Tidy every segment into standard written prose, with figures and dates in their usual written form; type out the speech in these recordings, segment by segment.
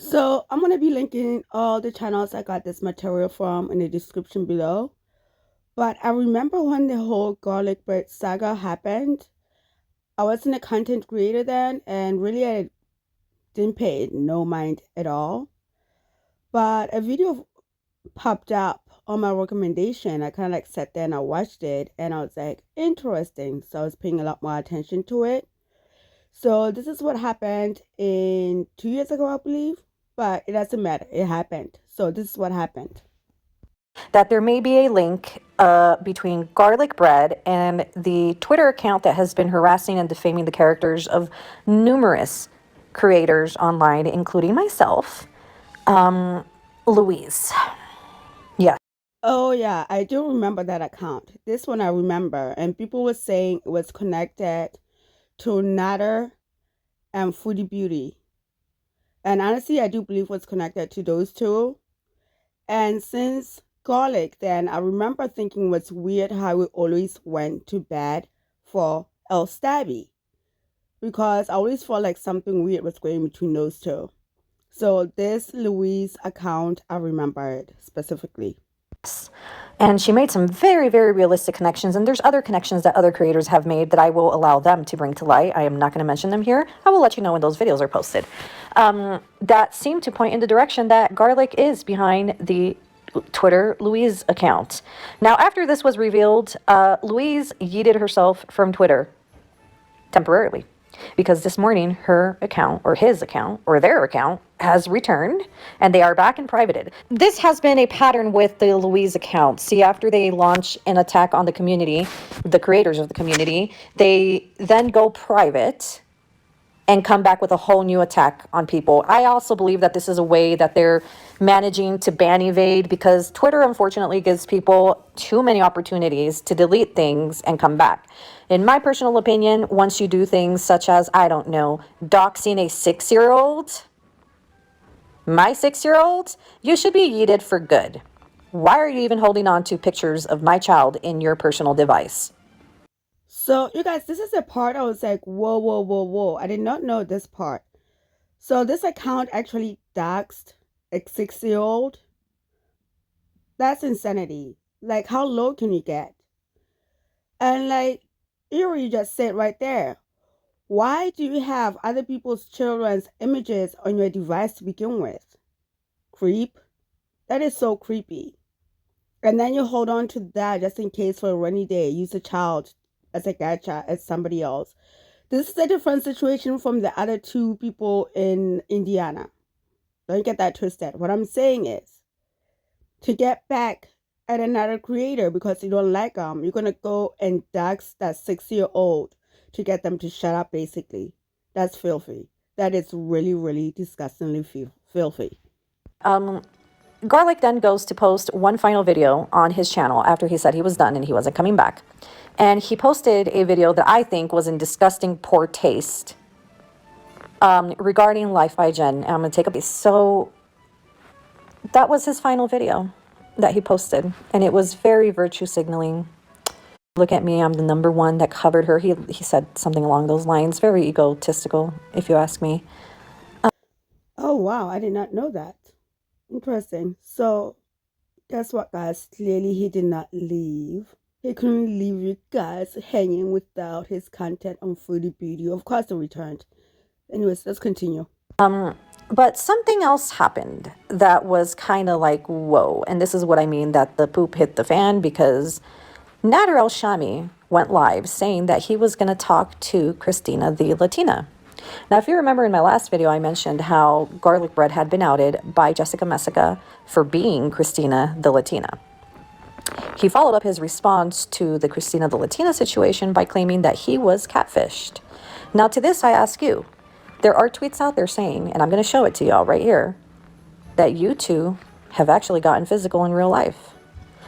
So I'm gonna be linking all the channels I got this material from in the description below. But I remember when the whole garlic bread saga happened, I wasn't a content creator then, and really I didn't pay it no mind at all. But a video popped up on my recommendation. I kind of like sat there and I watched it, and I was like, interesting. So I was paying a lot more attention to it. So this is what happened in 2 years ago, I believe. But it doesn't matter. It happened. So this is what happened. That there may be a link between garlic bread and the Twitter account that has been harassing and defaming the characters of numerous creators online, including myself, Louise. Yes. Oh yeah, I do remember that account. This one I remember, and people were saying it was connected to Natter and Foodie Beauty. And honestly, I do believe it was connected to those two. And since garlic, then I remember thinking it was weird how it always went to bad for El Stabby. Because I always felt like something weird was going between those two. So this Louise account, I remember it specifically. And she made some very, very realistic connections. And there's other connections that other creators have made that I will allow them to bring to light. I am not going to mention them here. I will let you know when those videos are posted. That seem to point in the direction that garlic is behind the Twitter Louise account. Now, after this was revealed, Louise yeeted herself from Twitter temporarily, because this morning her account, or his account, or their account has returned and they are back and privated. This has been a pattern with the Louise account. See, after they launch an attack on the community, the creators of the community, they then go private and come back with a whole new attack on people. I also believe that this is a way that they're managing to ban evade, because Twitter unfortunately gives people too many opportunities to delete things and come back. In my personal opinion, once you do things such as, I don't know, doxing a 6-year-old, my 6-year-old, you should be yeeted for good. Why are you even holding on to pictures of my child in your personal device? So, you guys, this is the part I was like, whoa, whoa, whoa, whoa. I did not know this part. So, this account actually doxed a 6-year-old. That's insanity. Like, how low can you get? And, like, Eerie just said right there, why do you have other people's children's images on your device to begin with? Creep. That is so creepy. And then you hold on to that just in case for a rainy day. Use a child as a gacha as somebody else. This is a different situation from the other two people in Indiana. Don't get that twisted. What I'm saying is, to get back at another creator because you don't like them, you're going to go and dox that 6-year-old to get them to shut up, basically. That's filthy. That is really, really disgustingly filthy. Garlic then goes to post one final video on his channel after he said he was done and he wasn't coming back. And he posted a video that I think was in disgusting poor taste regarding Life by Jen. And I'm going to take a piece. So that was his final video that he posted. And it was very virtue signaling. Look at me, I'm the number one that covered her. He said something along those lines. Very egotistical, if you ask me. Oh, wow. I did not know that. Interesting. So, guess what, guys? Clearly, he did not leave. He couldn't leave you guys hanging without his content on Foodie Beauty. Of course, he returned. Anyways, let's continue. But something else happened that was kind of like, whoa. And this is what I mean, that the poop hit the fan, because Nader El Shami went live saying that he was going to talk to Christina the Latina. Now, if you remember in my last video, I mentioned how garlic bread had been outed by Jessica Messica for being Christina the Latina. He followed up his response to the Christina the Latina situation by claiming that he was catfished. Now, to this, I ask you, there are tweets out there saying, and I'm going to show it to y'all right here, that you two have actually gotten physical in real life.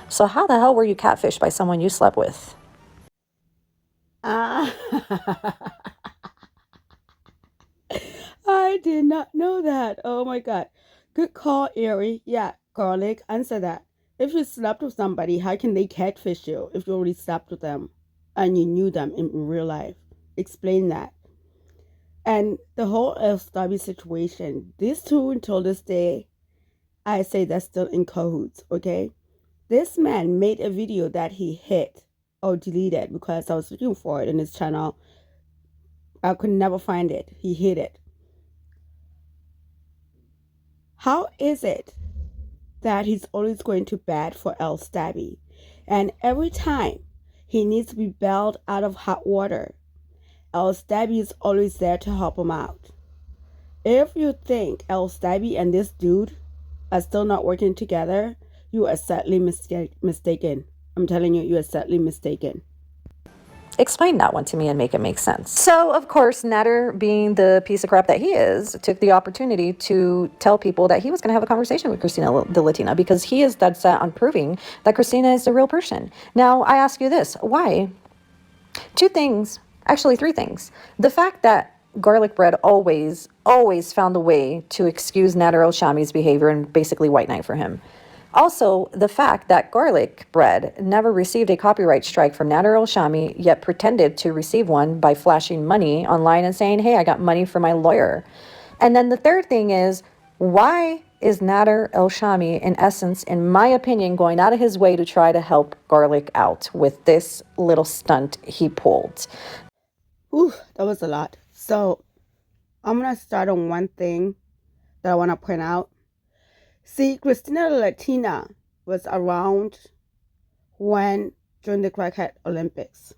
So how the hell were you catfished by someone you slept with? I did not know that. Oh my god. Good call, Eerie. Yeah, garlic, answer that. If you slept with somebody, how can they catfish you if you already slept with them and you knew them in real life? Explain that. And the whole Stabby situation, these two until this day, I say they're still in cahoots, okay? This man made a video that he hid or deleted because I was looking for it in his channel. I could never find it. He hid it. How is it that he's always going to bat for Stabby? And every time he needs to be bailed out of hot water, Stabby is always there to help him out. If you think Stabby and this dude are still not working together, you are sadly mistaken. I'm telling you, you are sadly mistaken. Explain that one to me and make it make sense. So, of course, Natter, being the piece of crap that he is, took the opportunity to tell people that he was going to have a conversation with Christina the Latina because he is dead set on proving that Christina is a real person. Now, I ask you this. Why? Two things. Actually, three things. The fact that garlic bread always found a way to excuse Nader El-Shami's behavior and basically white knight for him. Also, the fact that garlic bread never received a copyright strike from Nader El-Shami, yet pretended to receive one by flashing money online and saying, hey, I got money for my lawyer. And then the third thing is, why is Nader El-Shami, in essence, in my opinion, going out of his way to try to help Garlic out with this little stunt he pulled? Ooh, that was a lot. So I'm going to start on one thing that I want to point out. See, Christina the Latina was around during the Crackhead Olympics.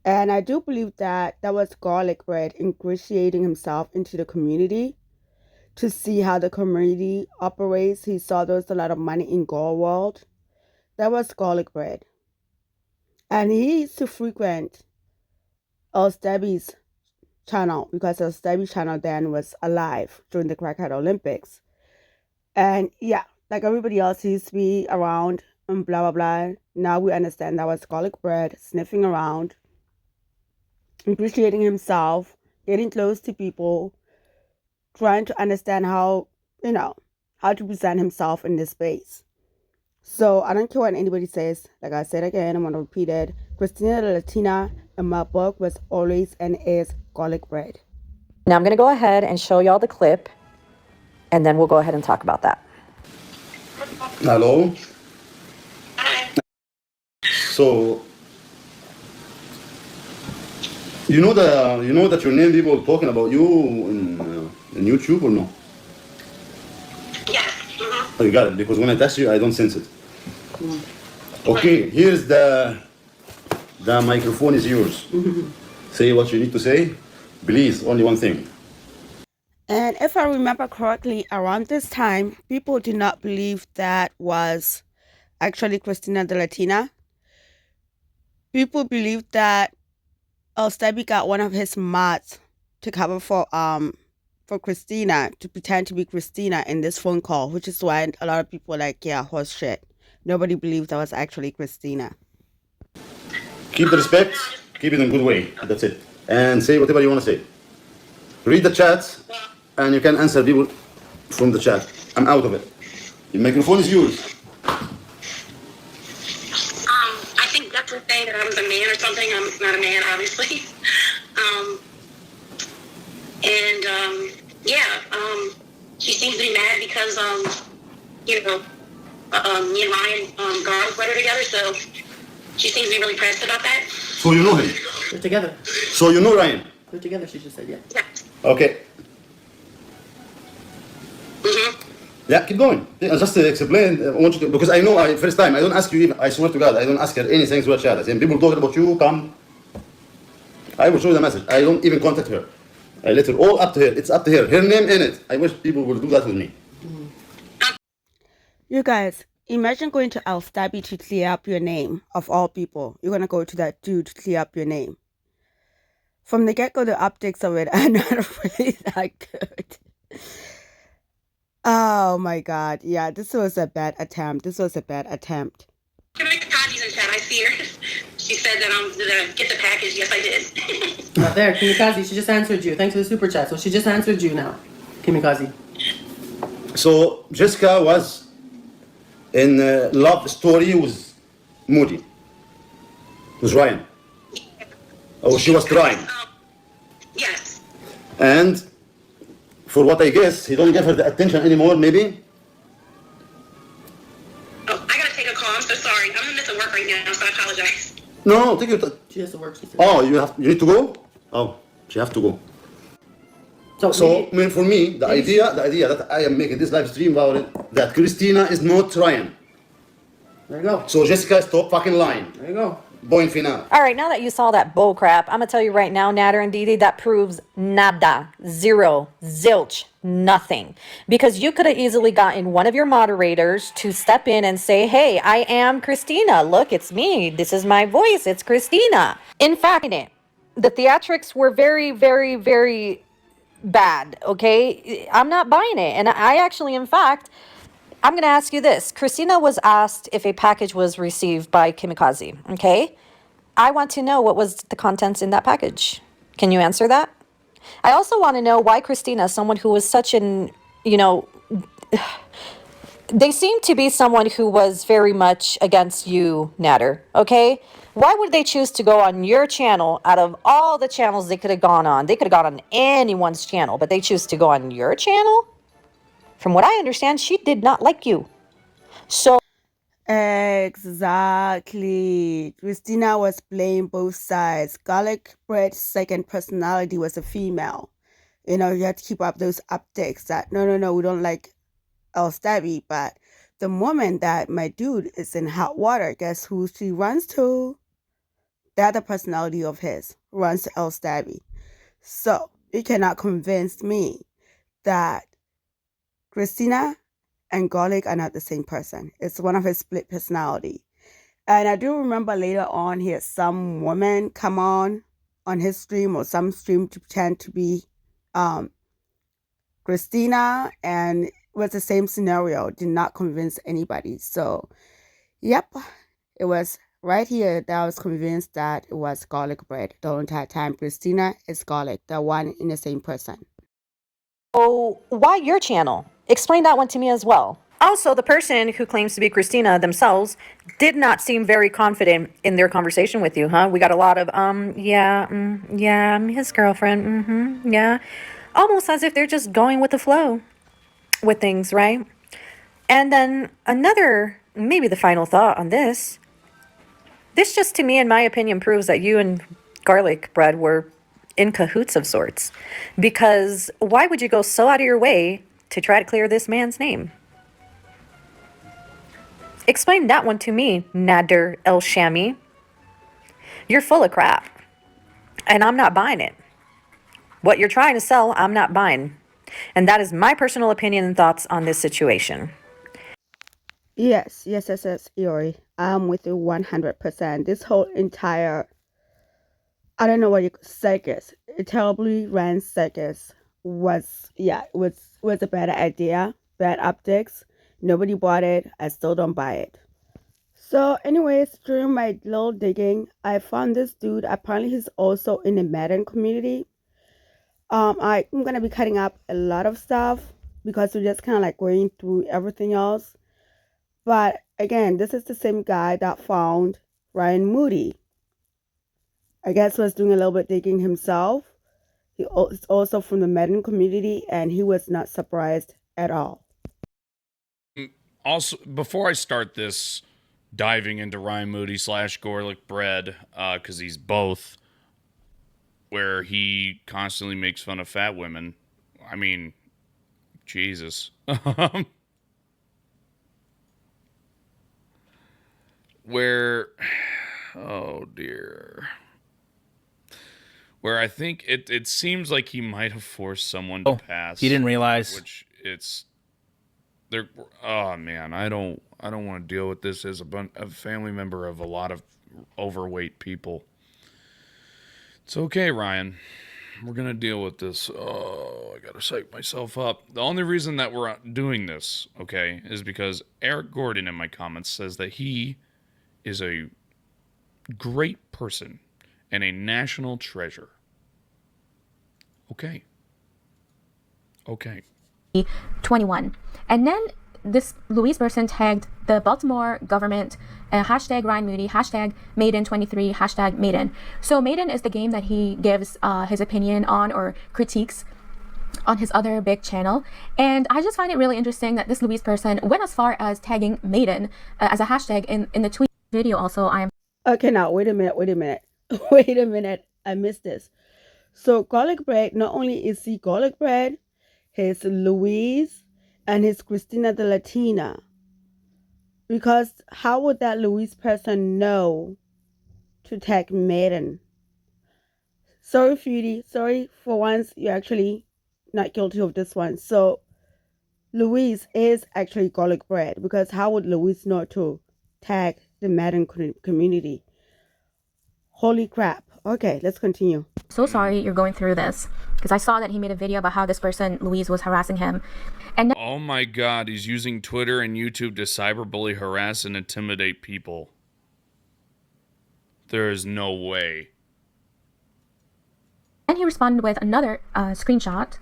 And I do believe that was Garlic Bread ingratiating himself into the community to see how the community operates. He saw there was a lot of money in Gore World. That was Garlic Bread. And he used to frequent Stabby's channel because Stabby's channel then was alive during the Crackhead Olympics. And yeah, like everybody else, he used to be around and blah, blah, blah. Now we understand that was Garlic Bread sniffing around, appreciating himself, getting close to people, trying to understand how to present himself in this space. So I don't care what anybody says. Like I said again, I'm going to repeat it. Christina the Latina in my book was always and is Garlic Bread. Now I'm going to go ahead and show y'all the clip, and then we'll go ahead and talk about that. Hello. So you know that your name people talking about you in YouTube or no? Yes. Oh, you got it, because when I text you, I don't sense it. Okay, here's the microphone is yours. Say what you need to say. Please, only one thing. And if I remember correctly, around this time, people did not believe that was actually Christina the Latina. People believed that Stabby got one of his mods to cover for Christina, to pretend to be Christina in this phone call, which is why a lot of people were like, yeah, horse shit. Nobody believed that was actually Christina. Keep the respect, keep it in a good way. That's it. And say whatever you want to say. Read the chat, and you can answer people from the chat. I'm out of it. The microphone is yours. I think that's a thing that I was a man or something. I'm not a man, obviously. She seems to be mad because, me and Ryan got better together, so she seems to be really pressed about that. So you know him? They're together. So you know Ryan? They're together, she just said, yeah. Yeah. Okay. Yeah, keep going. Just to explain, I want you to, because I know first time, I don't ask you even, I swear to God, I don't ask her anything to her chat. I say, people talking about you, come. I will show you the message. I don't even contact her. I let her all up to her. It's up to her. Her name in it. I wish people would do that with me. You guys, imagine going to Stabby to clear up your name, of all people. You're going to go to that dude to clear up your name. From the get-go, the optics of it are not really that good. Oh my God. Yeah, this was a bad attempt. Kanji's in chat. I see her. She said that I'm going to get the package. Yes, I did. Not there. Kimikaze, she just answered you. Thanks for the super chat. So she just answered you now. Kimikaze. So Jessica was in love story with Moody. With Ryan. Oh, she was trying. Yes. And for what I guess, he don't give her the attention anymore, maybe. Oh, I gotta take a call. I'm so sorry. I'm in the midst of work right now, so I apologize. No, take your time. She has to work. She said. Oh, you need to go? Oh, she have to go. So, I mean, for me, the idea that I am making this live stream about it, that Christina is not Ryan. There you go. So Jessica, stop fucking lying. There you go. Point final. All right, now that you saw that bull crap, I'm gonna tell you right now, Nader and Didi, that proves nada, zero, zilch, nothing. Because you could have easily gotten one of your moderators to step in and say, hey, I am Christina. Look, it's me. This is my voice. It's Christina. In fact, the theatrics were very, very, very bad, okay? I'm not buying it. And I actually, in fact, I'm going to ask you this. Christina was asked if a package was received by Kimikaze, okay? I want to know what was the contents in that package. Can you answer that? I also want to know why Christina, someone who was such an, they seem to be someone who was very much against you, Nader, okay? Why would they choose to go on your channel out of all the channels they could have gone on? They could have gone on anyone's channel, but they choose to go on your channel? From what I understand, she did not like you. So Exactly. Christina was playing both sides. Garlic Bread's second personality was a female. You had to keep up those updates that, no, we don't like El Stabby. But the moment that my dude is in hot water, guess who she runs to? The other personality of his runs to El Stabby. So you cannot convince me that Christina and Garlic are not the same person. It's one of his split personality. And I do remember later on he had some woman come on his stream or some stream to pretend to be Christina, and it was the same scenario. Did not convince anybody. So, yep, it was right here that I was convinced that it was Garlic Bread the entire time. Christina is Garlic, the one in the same person. Oh, why your channel? Explain that one to me as well. Also, the person who claims to be Christina themselves did not seem very confident in their conversation with you, huh? We got a lot of, yeah, I'm his girlfriend, yeah. Almost as if they're just going with the flow with things, right? And then another, maybe the final thought on this. This just, to me, in my opinion, proves that you and Garlic Bread were in cahoots of sorts. Because why would you go so out of your way to try to clear this man's name? Explain that one to me, Nader El Shami. You're full of crap. And I'm not buying it. What you're trying to sell, I'm not buying. And that is my personal opinion and thoughts on this situation. Yes, Eerie. I'm with you 100%. This whole entire, I don't know what you circus, a terribly ran circus was a better idea, bad optics. Nobody bought it. I still don't buy it. So anyways, during my little digging, I found this dude. Apparently he's also in the Madden community. I'm going to be cutting up a lot of stuff because we're just kind of like going through everything else. But again, this is the same guy that found Ryan Moody. I guess was doing a little bit digging himself. He is also from the Madden community, and he was not surprised at all. Also, before I start this diving into Ryan Moody / Gorlic Bread, because he's both, where he constantly makes fun of fat women. I mean, Jesus. Where, oh dear. Where I think it seems like he might have forced someone to pass. He didn't realize. Which it's, there. Oh man, I don't want to deal with this as a family member of a lot of overweight people. It's okay, Ryan. We're going to deal with this. Oh, I got to psych myself up. The only reason that we're doing this, okay, is because Eric Gordon in my comments says that he is a great person and a national treasure. Okay. 21. And then this Louise person tagged the Baltimore government, hashtag Ryan Moody, hashtag Maiden23, hashtag Maiden. So Maiden is the game that he gives his opinion on or critiques on his other big channel. And I just find it really interesting that this Louise person went as far as tagging Maiden as a hashtag in the tweet video. Also, I'm Okay, now wait a minute. Wait a minute. I missed this. So garlic bread, not only is he garlic bread, he's Louise and he's Christina the Latina. Because how would that Louise person know to tag Maiden? Sorry, Foodie. Sorry, for once you're actually not guilty of this one. So Louise is actually garlic bread, because how would Louise know to tag the Maiden community? Holy crap. Okay, let's continue. so sorry you're going through this, because I saw that he made a video about how this person, Louise, was harassing him. And Oh my God, he's using Twitter and YouTube to cyberbully, harass, and intimidate people. There is no way. then he responded with another screenshot.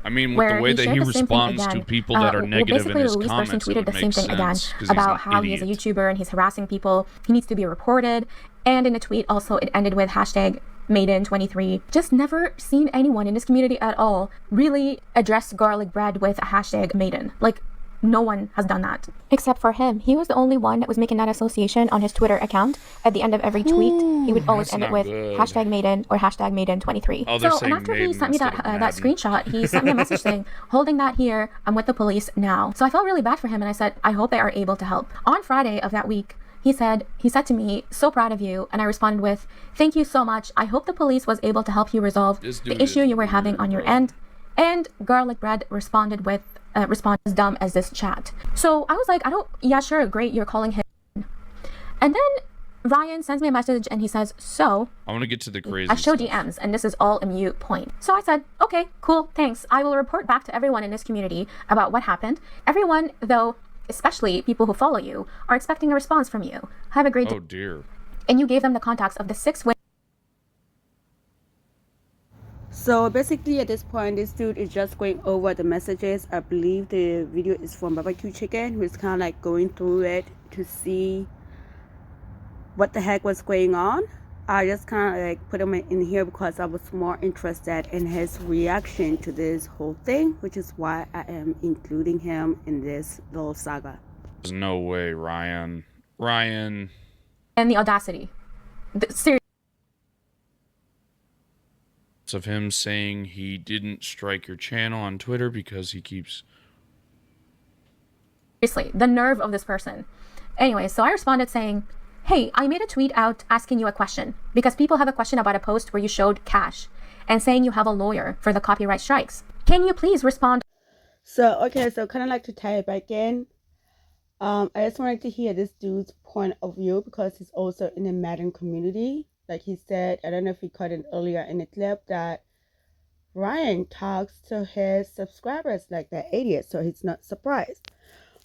I mean, with Where the way he that shared he the same thing responds to again. people that are Well, negative in basically, his the Louise person comments, it tweeted would the same make thing again sense, 'cause he's about an how he is a idiot. YouTuber and he's harassing people. He needs to be reported. And in the tweet, also, it ended with hashtag Maiden23. Just never seen anyone in this community at all really address garlic bread with a hashtag Maiden. Like, no one has done that. Except for him. He was the only one that was making that association on his Twitter account. At the end of every tweet, he would always That's end it not with good. hashtag Maiden or hashtag Maiden23. Oh, they're So, and saying after he Maiden sent me that, instead of that Madden. screenshot, he sent me a message saying, holding that here, I'm with the police now. So I felt really bad for him, and I said, I hope they are able to help. On Friday of that week, he said to me, so proud of you. And I responded with, thank you so much. I hope the police was able to help you resolve This the dude issue is you were having weird, on your bro. end. And garlic bread responded with as dumb as this chat. So I was like, yeah, sure, great, you're calling him. And then Ryan sends me a message and he says, so I want to get to the crazy I show stuff. DMs and this is all a mute point. So I said, okay, cool, thanks. I will report back to everyone in this community about what happened. Everyone, though, especially people who follow you, are expecting a response from you. Have a great day. Oh dear. And you gave them the contacts of the 6 women. So basically at this point, this dude is just going over the messages. I believe the video is from Barbecue Chicken, who's kind of like going through it to see what the heck was going on. I just kind of like put him in here because I was more interested in his reaction to this whole thing, which is why I am including him in this little saga. There's no way, Ryan. Ryan. And the audacity. Seriously, Of him saying he didn't strike your channel on Twitter because he keeps... the nerve of this person. Anyway, so I responded saying, hey, I made a tweet out asking you a question because people have a question about a post where you showed cash and saying you have a lawyer for the copyright strikes. Can you please respond? So, okay, so kind of like to tie it back in. I just wanted to hear this dude's point of view because he's also in the Madden community. Like he said, I don't know if he caught it earlier in the clip, that Ryan talks to his subscribers like they're idiots, so he's not surprised.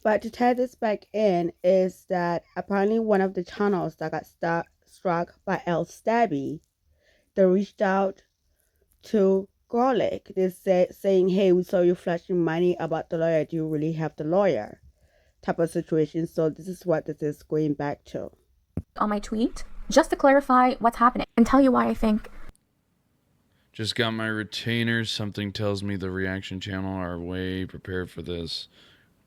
But to tie this back in is that apparently one of the channels that got struck by El Stabby, they reached out to Garlic. They said, saying, hey, we saw you flashing money about the lawyer. Do you really have the lawyer? Type of situation. So this is what this is going back to. On my tweet, just to clarify what's happening and tell you why I think Just got my retainers. Something tells me the reaction channel are way prepared for this.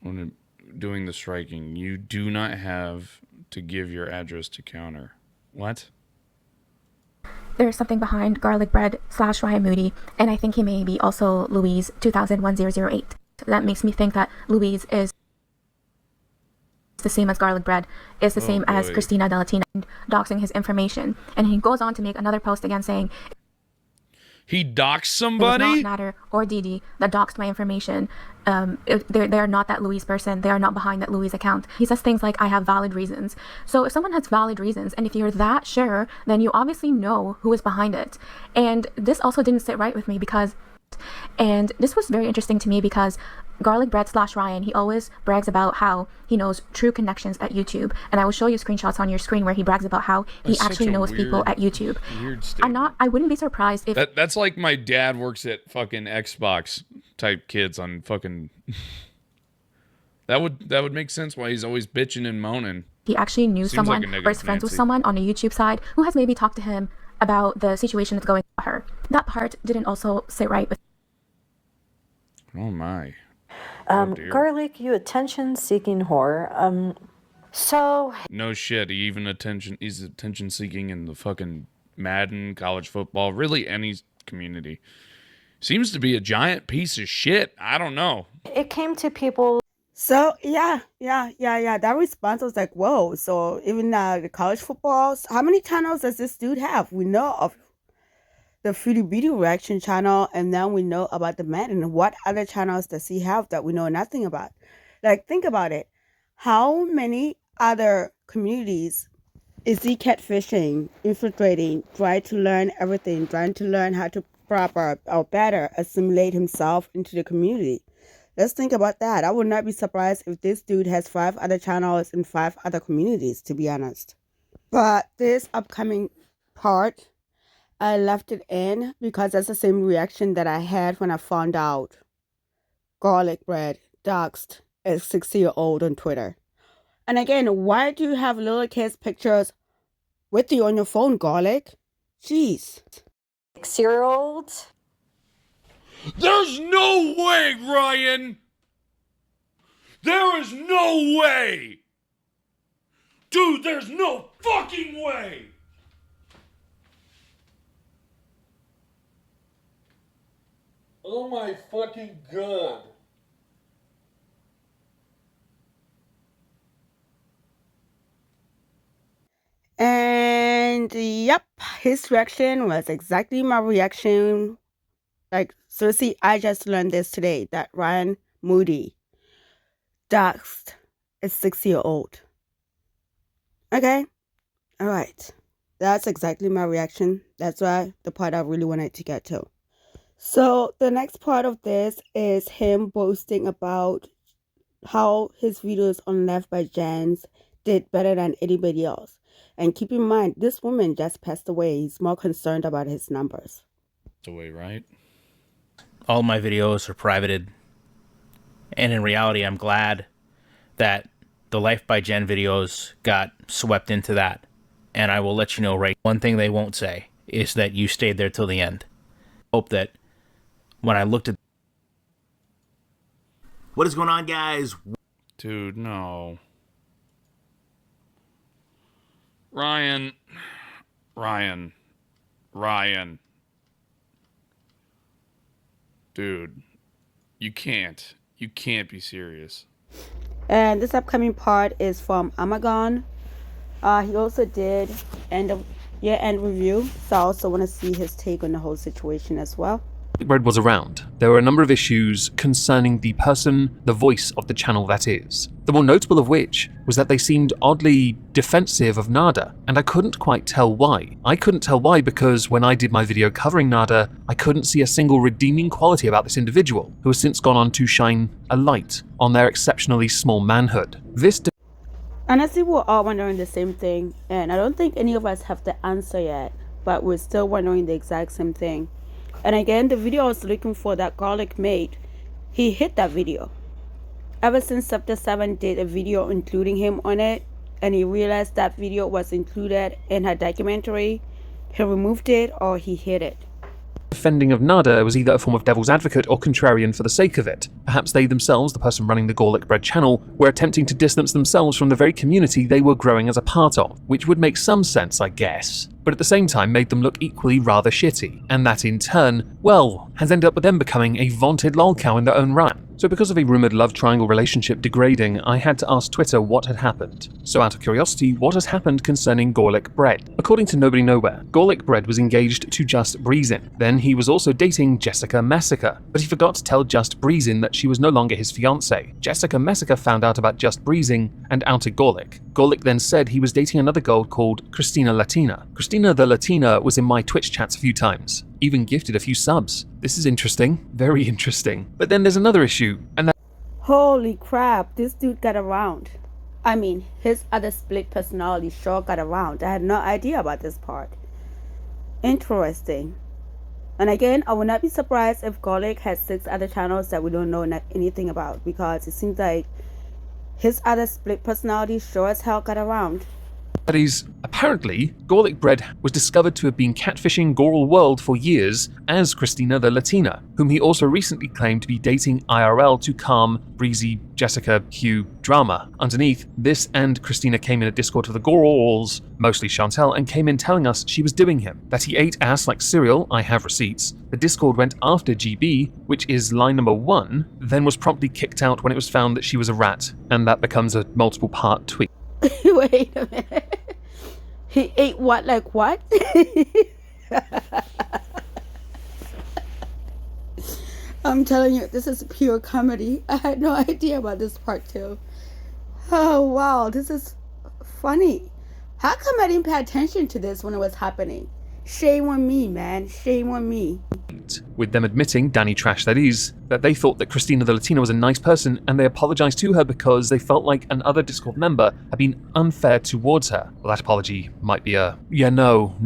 When doing the striking, you do not have to give your address to counter. What? there's something behind garlic bread / Ryan Moody, and I think he may be also Louise 201008. That makes me think that Louise is the same as garlic bread, is the same as boy. Christina de Latina, doxing his information. And he goes on to make another post again saying, He doxed it was somebody? not Natter or Didi that doxed my information. They're not that Louise person. They are not behind that Louise account. He says things like, I have valid reasons. So if someone has valid reasons, and if you're that sure, then you obviously know who is behind it. And this also didn't sit right with me because, and this was very interesting to me because garlic bread / Ryan, he always brags about how he knows true connections at YouTube. And I will show you screenshots on your screen where he brags about how he That's such actually a knows people weird- at YouTube. Weird statement. I wouldn't be surprised if That's like my dad works at fucking Xbox type kids on fucking... That would make sense why he's always bitching and moaning. He actually knew Seems like someone a negative or is friends with Nancy. someone on a YouTube side who has maybe talked to him about the situation that's going on her. That part didn't also sit right with Oh my. Dear. Garlic, you attention-seeking whore. So No shit. He's attention seeking in the fucking Madden, college football, really any community. Seems to be a giant piece of shit. I don't know. it came to people. So yeah. That response was like, whoa. So even the college footballs, how many channels does this dude have? We know of the Foodie Beauty Reaction channel, and then we know about the Madden. What other channels does he have that we know nothing about? Like, think about it. How many other communities is he catfishing, infiltrating, trying to learn everything, trying to learn how to proper or better assimilate himself into the community? Let's think about that. I would not be surprised if this dude has 5 other channels in 5 other communities, to be honest. But this upcoming part, I left it in because that's the same reaction that I had when I found out garlic bread doxed a 60-year-old on Twitter. And again, why do you have little kids' pictures with you on your phone, Garlic? Jeez. 6-year-old. There's no way, Ryan! There is no way! Dude, there's no fucking way! Oh my fucking god. And yep, his reaction was exactly my reaction. Like, seriously, I just learned this today, that Ryan Moody doxed a 6-year-old. Okay? Alright. That's exactly my reaction. That's why the part I really wanted to get to. So, the next part of this is him boasting about how his videos on Left by Jans did better than anybody else. And keep in mind, this woman just passed away. He's more concerned about his numbers. The way, right? All my videos are privated. And in reality, I'm glad that the Life by Jen videos got swept into that. And I will let you know, right, one thing they won't say is that you stayed there till the end. Hope that when I looked at... What is going on, guys? Dude, no. Ryan. Dude, you can't be serious. And this upcoming part is from Omegon. He also did year-end review, so I also want to see his take on the whole situation as well. Bread was around, there were a number of issues concerning the person, the voice of the channel that is. The more notable of which was that they seemed oddly defensive of Nada, and I couldn't quite tell why. I couldn't tell why because when I did my video covering Nada, I couldn't see a single redeeming quality about this individual, who has since gone on to shine a light on their exceptionally small manhood. Honestly, we're all wondering the same thing, and I don't think any of us have the answer yet, but we're still wondering the exact same thing. And again, the video I was looking for that Garlic made, he hit that video. Ever since Chapter 7 did a video including him on it, and he realized that video was included in her documentary, he removed it or he hid it. Defending of Nada was either a form of devil's advocate or contrarian for the sake of it. Perhaps they themselves, the person running the Gorlic Bread channel, were attempting to distance themselves from the very community they were growing as a part of, which would make some sense, I guess, but at the same time made them look equally rather shitty, and that in turn, well, has ended up with them becoming a vaunted lolcow in their own right. So because of a rumoured love triangle relationship degrading, I had to ask Twitter what had happened. So out of curiosity, what has happened concerning Gorlic Bread? According to Nobody Nowhere, Gorlic Bread was engaged to Just Breezin. Then he was also dating Jessica Messica, but he forgot to tell Just Breezin that she was no longer his fiancée. Jessica Messica found out about Just Breezing and outed Gorlic. Gorlic then said he was dating another girl called Christina Latina. Christina the Latina was in my Twitch chats a few times, even gifted a few subs. This is interesting, very interesting. But then there's another issue, and that... Holy crap, this dude got around. I mean, his other split personality sure got around. I had no idea about this part. Interesting. And again, I would not be surprised if Garlic has 6 other channels that we don't know anything about, because it seems like His other split personality sure as hell got around. That is, apparently, gorlicbread was discovered to have been catfishing Goral World for years as Christina the Latina, whom he also recently claimed to be dating IRL to calm breezy Jessica Hugh drama. Underneath, this and Christina came in a Discord for the Gorals, mostly Chantel, and came in telling us she was doing him, that he ate ass like cereal, I have receipts. The Discord went after GB, which is line number 1, then was promptly kicked out when it was found that she was a rat, and that becomes a multiple part tweet. Wait a minute. He ate what like what? I'm telling you, this is pure comedy. I had no idea about this part too. Oh wow, this is funny. How come I didn't pay attention to this when it was happening? Shame on me, man. Shame on me. With them admitting, Danny Trash that is, that they thought that Christina the Latina was a nice person and they apologized to her because they felt like another Discord member had been unfair towards her. Well, that apology might be a, no.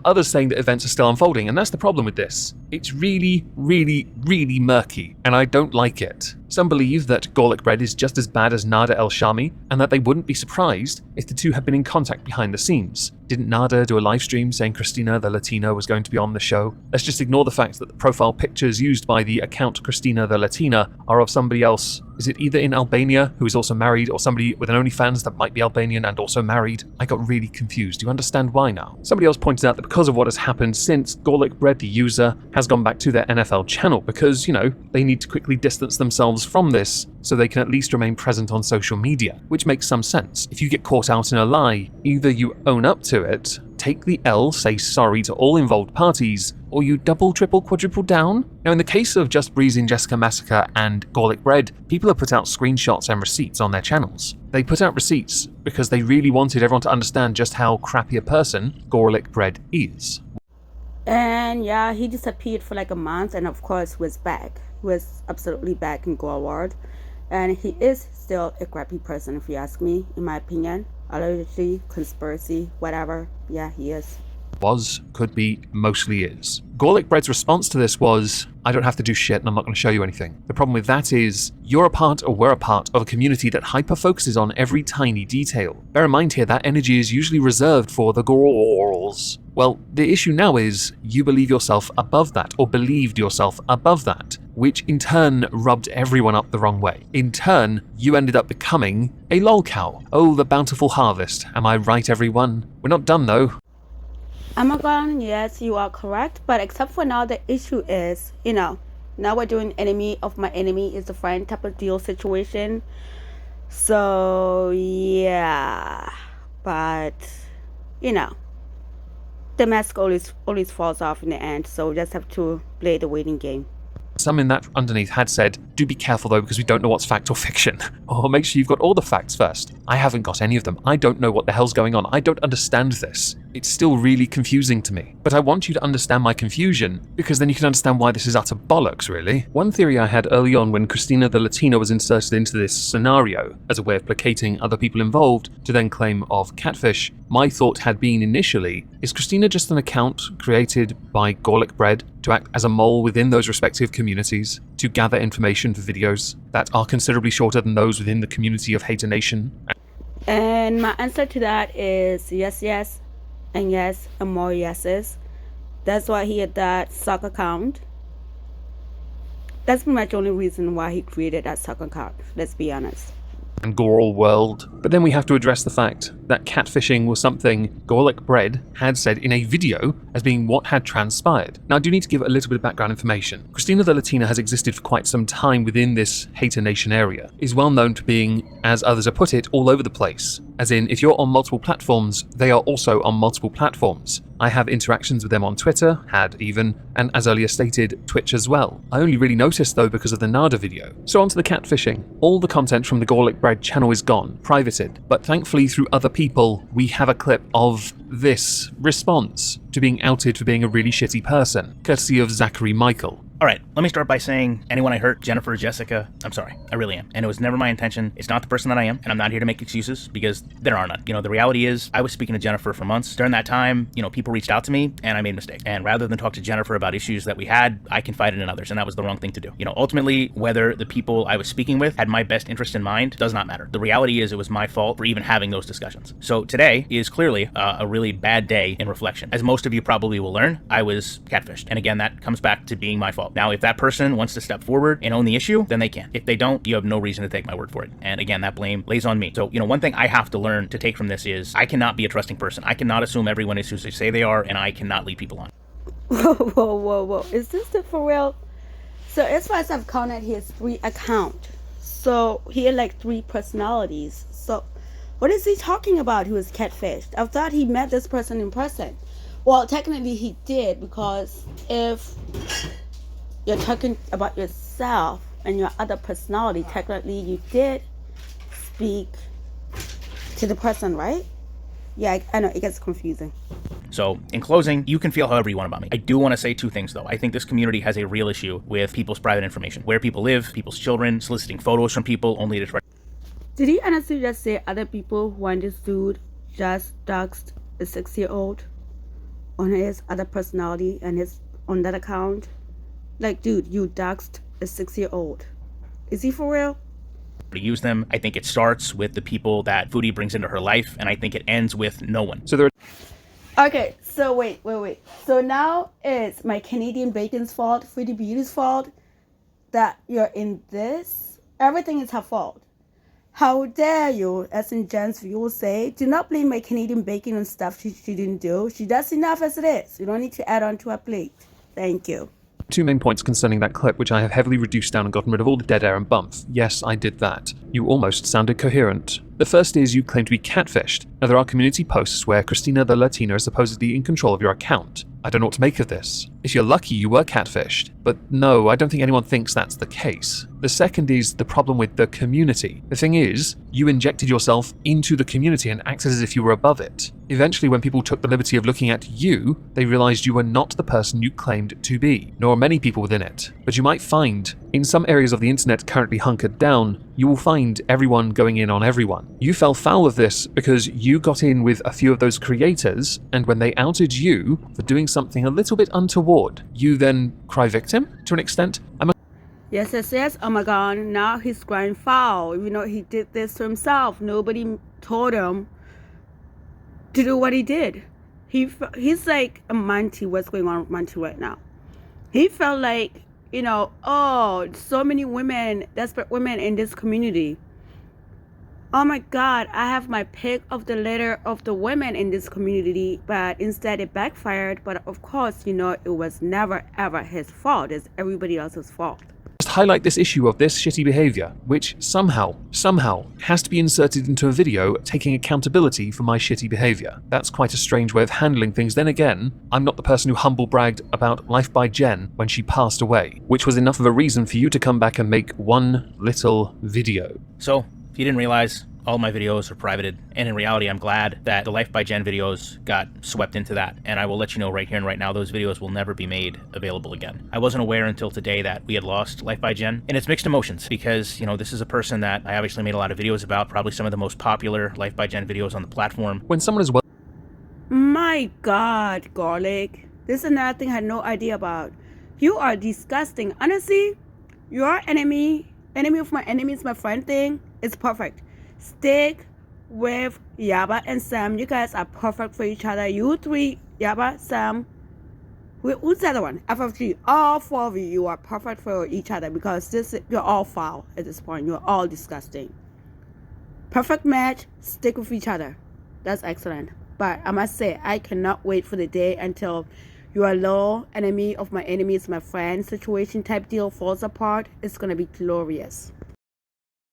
Others saying that events are still unfolding, and that's the problem with this. It's really, really, really murky, and I don't like it. Some believe that gorlicbread is just as bad as Nada El Shami, and that they wouldn't be surprised if the two had been in contact behind the scenes. Didn't Nada do a live stream saying Christina the Latina was going to be on the show? Let's just ignore the fact that the profile pictures used by the account Christina the Latina are of somebody else. Is it either in Albania, who is also married, or somebody with an OnlyFans that might be Albanian and also married? I got really confused. Do you understand why now? Somebody else pointed out that because of what has happened since, gorlicbread, the user, has gone back to their NFL channel because, they need to quickly distance themselves from this so they can at least remain present on social media, which makes some sense. If you get caught out in a lie, either you own up to it, take the L, say sorry to all involved parties, or you double, triple, quadruple down. Now, in the case of Just Breezing Jessica Massacre and gorlicbread, people have put out screenshots and receipts on their channels. They put out receipts because they really wanted everyone to understand just how crappy a person gorlicbread is. And yeah, he disappeared for like a month and of course was back. Was absolutely back in Goral World. And he is still a crappy person if you ask me, in my opinion. Allegedly, conspiracy, whatever. Yeah, he is. Was, could be, mostly is. gorlicbread's response to this was, I don't have to do shit and I'm not going to show you anything. The problem with that is, you're a part or we're a part of a community that hyper-focuses on every tiny detail. Bear in mind here, that energy is usually reserved for the Gorals. Well, the issue now is, you believe yourself above that, or believed yourself above that, which in turn rubbed everyone up the wrong way. In turn, you ended up becoming a lol cow. Oh, the bountiful harvest. Am I right, everyone? We're not done though. Omegon, yes, you are correct, but except for now, the issue is, now we're doing enemy of my enemy is a friend type of deal situation. So, yeah, but, the mask always falls off in the end, so we just have to play the waiting game. Some in that underneath had said, do be careful though because we don't know what's fact or fiction. Or make sure you've got all the facts first. I haven't got any of them. I don't know what the hell's going on. I don't understand this. It's still really confusing to me. But I want you to understand my confusion because then you can understand why this is utter bollocks, really. One theory I had early on when Christina the Latina was inserted into this scenario as a way of placating other people involved to then claim of catfish, my thought had been initially, is Christina just an account created by gorlicbread to act as a mole within those respective communities, to gather information for videos that are considerably shorter than those within the community of Hater Nation? And my answer to that is yes, and yes, and more yeses. That's why he had that sock account. That's pretty much the only reason why he created that sock account, let's be honest. And Goral World. But then we have to address the fact that catfishing was something gorlicbread had said in a video as being what had transpired. Now I do need to give a little bit of background information. Christina the Latina has existed for quite some time within this Hater Nation area, is well known to being, as others have put it, all over the place. As in, if you're on multiple platforms, they are also on multiple platforms. I have interactions with them on Twitter, had even, and as earlier stated, Twitch as well. I only really noticed though because of the Nada video. So onto the catfishing. All the content from the gorlicbread channel is gone, privated, but thankfully through other people, we have a clip of this response to being outed for being a really shitty person, courtesy of Zachary Michael. All right, let me start by saying anyone I hurt, Jennifer, Jessica, I'm sorry. I really am. And it was never my intention. It's not the person that I am, and I'm not here to make excuses because there are none. You know, the reality is I was speaking to Jennifer for months. During that time, you know, people reached out to me and I made mistakes. And rather than talk to Jennifer about issues that we had, I confided in others, and that was the wrong thing to do. You know, ultimately, whether the people I was speaking with had my best interest in mind does not matter. The reality is it was my fault for even having those discussions. So today is clearly a really bad day in reflection. As most of you probably will learn, I was catfished. And again, that comes back to being my fault. Now, if that person wants to step forward and own the issue, then they can. If they don't, you have no reason to take my word for it. And again, that blame lays on me. So, you know, one thing I have to learn to take from this is I cannot be a trusting person. I cannot assume everyone is who they say they are, and I cannot lead people on. Whoa. Is this the for real? So as far as I've counted, he has 3 accounts. So he had like 3 personalities. So what is he talking about? He was catfished. I thought he met this person in person. Well, technically he did, because if you're talking about yourself and your other personality, technically you did speak to the person, right? Yeah, I know, it gets confusing. So, in closing, you can feel however you want about me. I do want to say 2 things, though. I think this community has a real issue with people's private information. Where people live, people's children, soliciting photos from people only to try. Did he honestly just say other people when this dude just doxed a 6-year-old on his other personality and his on that account? Like, dude, you doxed a 6-year-old. Is he for real? To use them. I think it starts with the people that Foodie brings into her life, and I think it ends with no one. So there are Okay, so wait. So now it's my Canadian bacon's fault, Foodie Beauty's fault that you're in this? Everything is her fault. How dare you, as in Jen's view, say, do not blame my Canadian bacon on stuff she didn't do. She does enough as it is. You don't need to add on to her plate. Thank you. 2 main points concerning that clip, which I have heavily reduced down and gotten rid of all the dead air and bump. Yes, I did that. You almost sounded coherent. The first is you claim to be catfished. Now, there are community posts where Christina the Latina is supposedly in control of your account. I don't know what to make of this. If you're lucky, you were catfished. But no, I don't think anyone thinks that's the case. The second is the problem with the community. The thing is, you injected yourself into the community and acted as if you were above it. Eventually, when people took the liberty of looking at you, they realized you were not the person you claimed to be, nor many people within it. But you might find, in some areas of the internet currently hunkered down, you will find everyone going in on everyone. You fell foul of this because you got in with a few of those creators, and when they outed you for doing something a little bit untoward, you then cry victim to an extent. Yes, Omegon. Now he's crying foul. You know, he did this to himself. Nobody told him to do what he did. He's like a Monty. What's going on with Monty right now? He felt like, you know, oh, so many women, desperate women in this community. Oh my God, I have my pick of the litter of the women in this community, but instead it backfired. But of course, you know, it was never ever his fault. It's everybody else's fault. Just highlight this issue of this shitty behavior, which somehow has to be inserted into a video taking accountability for my shitty behavior. That's quite a strange way of handling things. Then again, I'm not the person who humble bragged about Life by Jen when she passed away, which was enough of a reason for you to come back and make one little video. So, if you didn't realize, all my videos are privated, and in reality, I'm glad that the Life by Jen videos got swept into that, and I will let you know right here and right now, those videos will never be made available again. I wasn't aware until today that we had lost Life by Jen, and it's mixed emotions, because, you know, this is a person that I obviously made a lot of videos about, probably some of the most popular Life by Jen videos on the platform. When someone is well... My God, Garlic. This is another thing I had no idea about. You are disgusting. Honestly, your enemy of my enemy is my friend thing is perfect. Stick with Yaba and Sam. You guys are perfect for each other. You 3, Yaba, Sam. Who's the other one? FFG. All 4 of you are perfect for each other because you're all foul at this point. You're all disgusting. Perfect match. Stick with each other. That's excellent. But I must say, I cannot wait for the day until your low enemy of my enemy is my friend situation type deal falls apart. It's going to be glorious.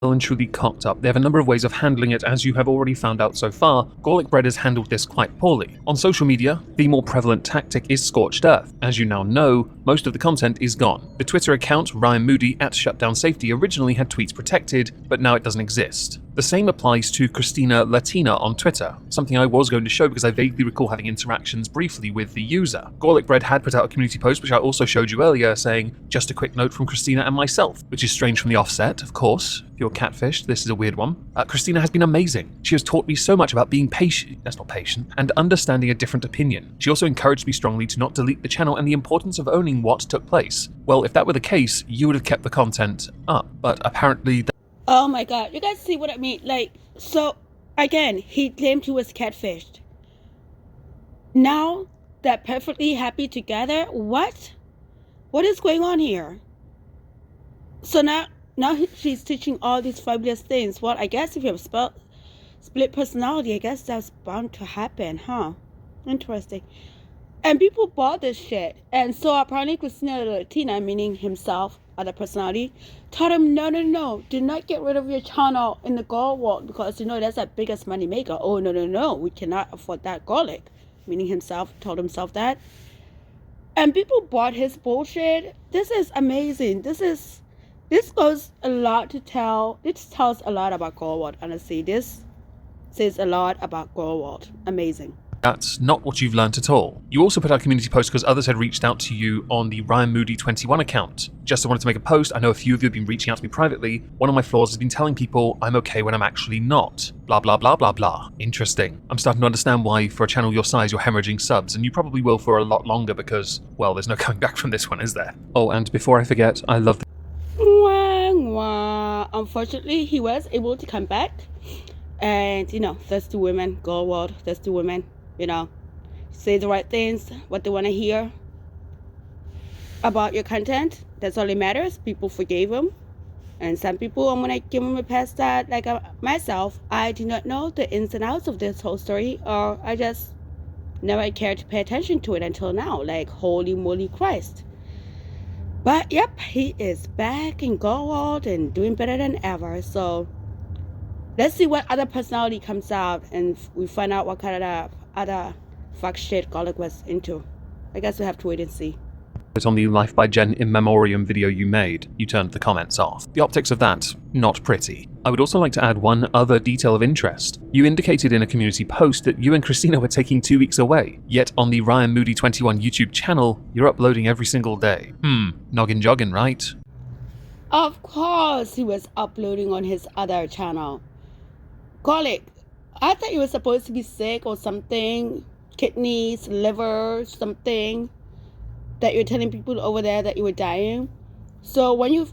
And truly cocked up. They have a number of ways of handling it, as you have already found out so far. Gorlic Bread has handled this quite poorly. On social media, the more prevalent tactic is scorched earth. As you now know, most of the content is gone. The Twitter account, Ryan Moody @ShutdownSafety, originally had tweets protected, but now it doesn't exist. The same applies to Christina Latina on Twitter, something I was going to show because I vaguely recall having interactions briefly with the user. Gorlicbread had put out a community post, which I also showed you earlier, saying, "Just a quick note from Christina and myself," which is strange from the offset, of course. If you're catfished, this is a weird one. Christina has been amazing. She has taught me so much about being patient, that's not patient, and understanding a different opinion. She also encouraged me strongly to not delete the channel and the importance of owning what took place. Well, if that were the case, you would have kept the content up, but apparently... Oh my god, you guys see what I mean? Like, so, again, he claimed he was catfished. Now, they're perfectly happy together? What? What is going on here? So now she's teaching all these fabulous things. Well, I guess if you have split personality, I guess that's bound to happen, huh? Interesting. And people bought this shit. And so apparently Christina Latina, meaning himself, other personality, told him, no, do not get rid of your channel in the gold world because, you know, that's our biggest money maker. Oh, no, we cannot afford that garlic. Meaning himself, told himself that. And people bought his bullshit. This is amazing. This goes a lot to tell. This tells a lot about gold world, honestly. This says a lot about gold world. Amazing. That's not what you've learnt at all. You also put out a community post because others had reached out to you on the Ryan Moody 21 account. Just wanted to make a post. I know a few of you have been reaching out to me privately. One of my flaws has been telling people I'm okay when I'm actually not. Blah, blah, blah, blah, blah. Interesting. I'm starting to understand why, for a channel your size, you're hemorrhaging subs, and you probably will for a lot longer because, well, there's no coming back from this one, is there? Oh, and before I forget, I love the... Unfortunately, he was able to come back. And, you know, thirsty women, gold world, thirsty women. You know, say the right things, what they want to hear about your content. That's all that matters. People forgave him. And some people, I'm going to give them a pass that, like myself, I do not know the ins and outs of this whole story, or I just never cared to pay attention to it until now. Like, holy moly Christ. But, yep, he is back in gold world and doing better than ever. So, let's see what other personality comes out and we find out what kind of other fuck shit Garlic was into. I guess we have to wait and see. On the Life by Jen in Memoriam video you made, you turned the comments off. The optics of that, not pretty. I would also like to add one other detail of interest. You indicated in a community post that you and Christina were taking 2 weeks away, yet on the Ryan Moody 21 YouTube channel, you're uploading every single day. Noggin joggin', right? Of course he was uploading on his other channel. Garlic, I thought you were supposed to be sick or something. Kidneys, liver, something. That you're telling people over there that you were dying. So when you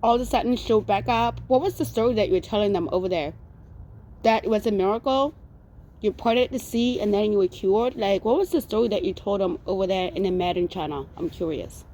all of a sudden showed back up, what was the story that you were telling them over there? That it was a miracle? You parted the sea and then you were cured? Like, what was the story that you told them over there in the Madden channel? I'm curious.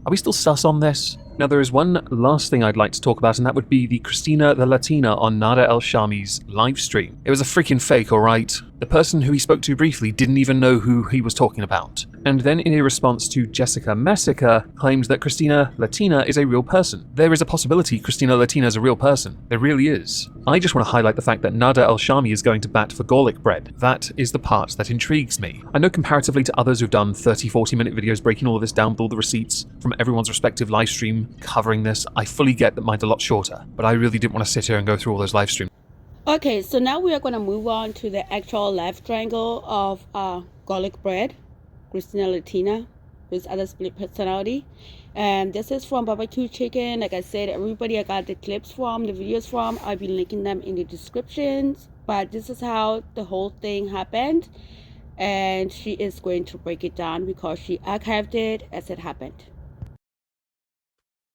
Are we still sus on this? Now there is one last thing I'd like to talk about, and that would be the Christina the Latina on Nada El Shami's live stream. It was a freaking fake, alright? The person who he spoke to briefly didn't even know who he was talking about. And then in a response to Jessica Messica, claims that Christina Latina is a real person. There is a possibility Christina Latina is a real person. There really is. I just want to highlight the fact that Nada El Shami is going to bat for gorlicbread. That is the part that intrigues me. I know comparatively to others who've done 30-40 minute videos breaking all of this down with all the receipts from everyone's respective live stream covering this, I fully get that mine's a lot shorter, but I really didn't want to sit here and go through all those live streams. Okay, so now we are going to move on to the actual life triangle of gorlicbread, Christina Latina, his other split personality. And this is from barbecue chicken. Like I said, everybody I got the clips from, the videos from, I'll be linking them in the descriptions. But this is how the whole thing happened. And she is going to break it down because she archived it as it happened.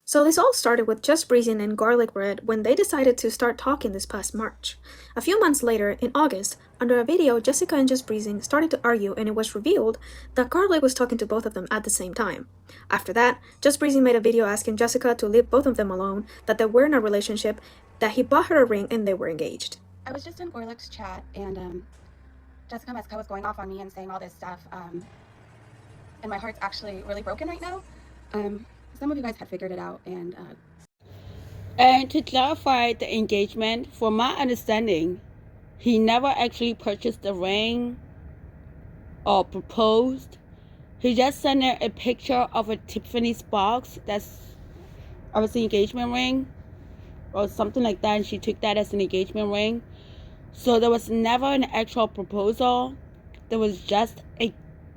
So this all started with Just Breezing and gorlicbread when they decided to start talking this past March. A few months later, in August, under a video, Jessica and Just Breezing started to argue, and it was revealed that Garlic was talking to both of them at the same time. After that, Just Breezing made a video asking Jessica to leave both of them alone, that they were in a relationship, that he bought her a ring, and they were engaged. I was just in Gorlic's chat, and Jessica Messica was going off on me and saying all this stuff, and my heart's actually really broken right now. Some of you guys had figured it out, and to clarify the engagement, from my understanding, he never actually purchased the ring or proposed. He just sent her a picture of a Tiffany's box that's obviously engagement ring or something like that, and she took that as an engagement ring. So there was never an actual proposal. There was just a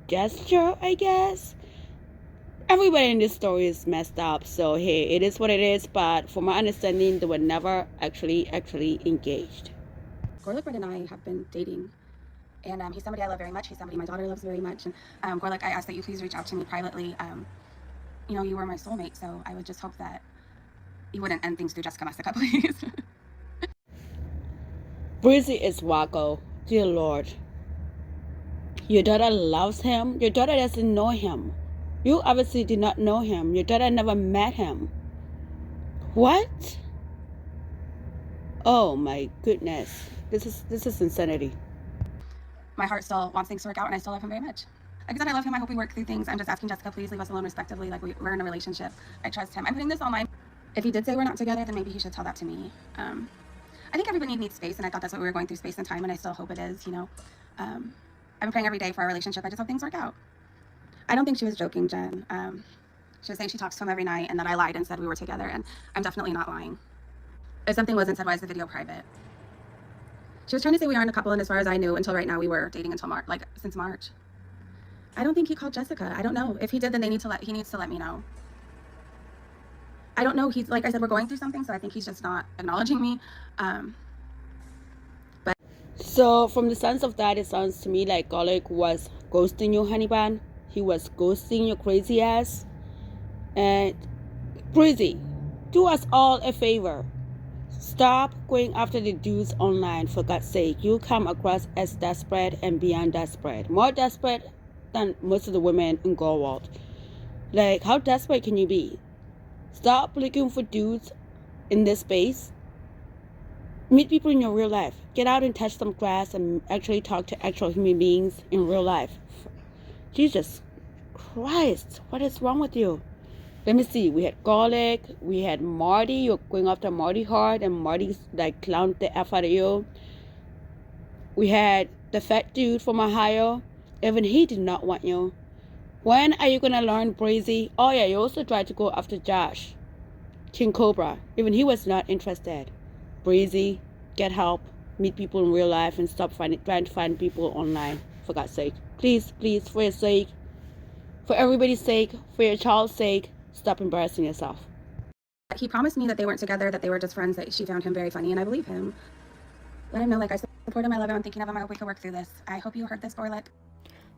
gesture, I guess. Everybody in this story is messed up, so hey, it is what it is, but from my understanding, they were never actually engaged. Gorlicbread and I have been dating, and he's somebody I love very much. He's somebody my daughter loves very much. And Gorlic, I asked that you please reach out to me privately. You know, you were my soulmate, so I would just hope that you wouldn't end things through Jessica Messica, please. Breezy is wacko. Dear Lord. Your daughter loves him. Your daughter doesn't know him. You obviously did not know him. Your daughter never met him. What? Oh my goodness. This is insanity. My heart still wants things to work out, and I still love him very much. Like I said, I love him. I hope we work through things. I'm just asking Jessica, please leave us alone respectively. Like we're in a relationship. I trust him. I'm putting this online. If he did say we're not together, then maybe he should tell that to me. I think everybody needs space, and I thought that's what we were going through, space and time, and I still hope it is, you know. I've been praying every day for our relationship. I just hope things work out. I don't think she was joking, Jen. She was saying she talks to him every night and that I lied and said we were together, and I'm definitely not lying. If something wasn't said, why is the video private? She was trying to say we aren't a couple, and as far as I knew, until right now, we were dating until March, like since March. I don't think he called Jessica. I don't know. If he did, then he needs to let me know. I don't know. He's, like I said, we're going through something, so I think he's just not acknowledging me. So from the sense of that, it sounds to me like Gorlic was ghosting you, honey bun. He was ghosting your crazy ass. And Breezy, do us all a favor. Stop going after the dudes online, for God's sake. You come across as desperate and beyond desperate. More desperate than most of the women in Girl World. Like, how desperate can you be? Stop looking for dudes in this space. Meet people in your real life. Get out and touch some grass and actually talk to actual human beings in real life. Jesus Christ, what is wrong with you? Let me see. We had Gorlic. We had Marty. You're going after Marty hard, and Marty's like clowned the F out of you. We had the fat dude from Ohio. Even he did not want you. When are you going to learn, Breezy? Oh yeah, you also tried to go after Josh, King Cobra. Even he was not interested. Breezy, get help. Meet people in real life and stop trying to find people online. For God's sake. Please, please, for your sake. For everybody's sake. For your child's sake. Stop embarrassing yourself. He promised me that they weren't together, that they were just friends, that she found him very funny, and I believe him. Let him know, like, I support him, I love him, I'm thinking of him, I hope we can work through this. I hope you heard this, Gorlic.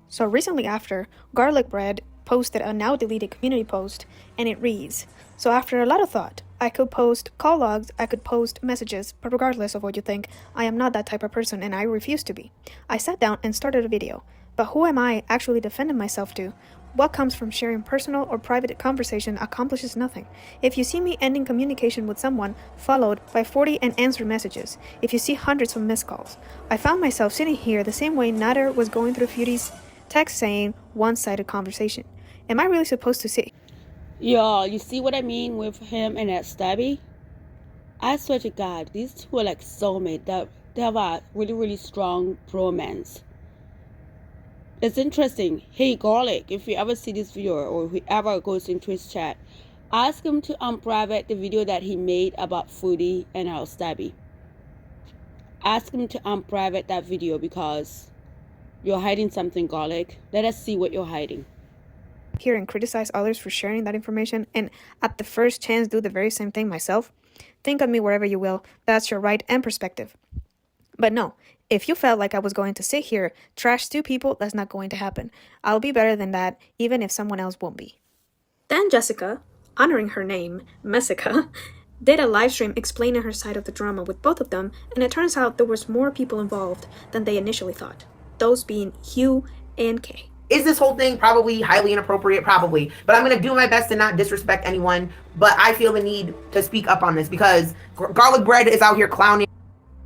So recently after, Gorlicbread posted a now deleted community post, and it reads, "So after a lot of thought, I could post call logs, I could post messages, but regardless of what you think, I am not that type of person and I refuse to be. I sat down and started a video, but who am I actually defending myself to? What comes from sharing personal or private conversation accomplishes nothing. If you see me ending communication with someone, followed by 40 unanswered messages, if you see hundreds of missed calls, I found myself sitting here the same way Nader was going through Fury's text saying one-sided conversation. Am I really supposed to say?" Y'all, you see what I mean with him and that Stabby? I swear to God, these two are like soulmates. They have a really, really strong bromance. It's interesting. Hey, Gorlic, if you ever see this video or whoever goes into his chat, ask him to unprivate the video that he made about Foodie and our Stabby. Ask him to unprivate that video because you're hiding something, Gorlic. Let us see what you're hiding. Here and criticize others for sharing that information and at the first chance do the very same thing myself? Think of me wherever you will. That's your right and perspective. But no, if you felt like I was going to sit here, trash two people, that's not going to happen. I'll be better than that, even if someone else won't be. Then Jessica, honoring her name, Messica, did a live stream explaining her side of the drama with both of them, and it turns out there was more people involved than they initially thought. Those being Hugh and Kay. Is this whole thing probably highly inappropriate? Probably. But I'm going to do my best to not disrespect anyone. But I feel the need to speak up on this because Gorlicbread is out here clowning.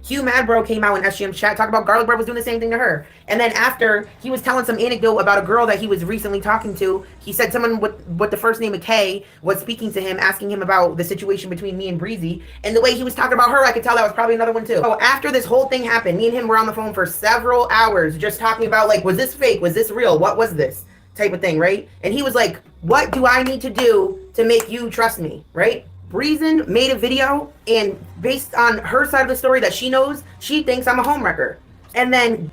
Hugh Madbro came out in SGM's chat, talked about Gorlicbread was doing the same thing to her. And then after, he was telling some anecdote about a girl that he was recently talking to. He said someone with the first name of Kay was speaking to him, asking him about the situation between me and Breezy. And the way he was talking about her, I could tell that was probably another one too. So after this whole thing happened, me and him were on the phone for several hours just talking about, like, was this fake? Was this real? What was this? Type of thing, right? And he was like, what do I need to do to make you trust me, right? Breezen made a video, and based on her side of the story that she knows, she thinks I'm a homewrecker. And then,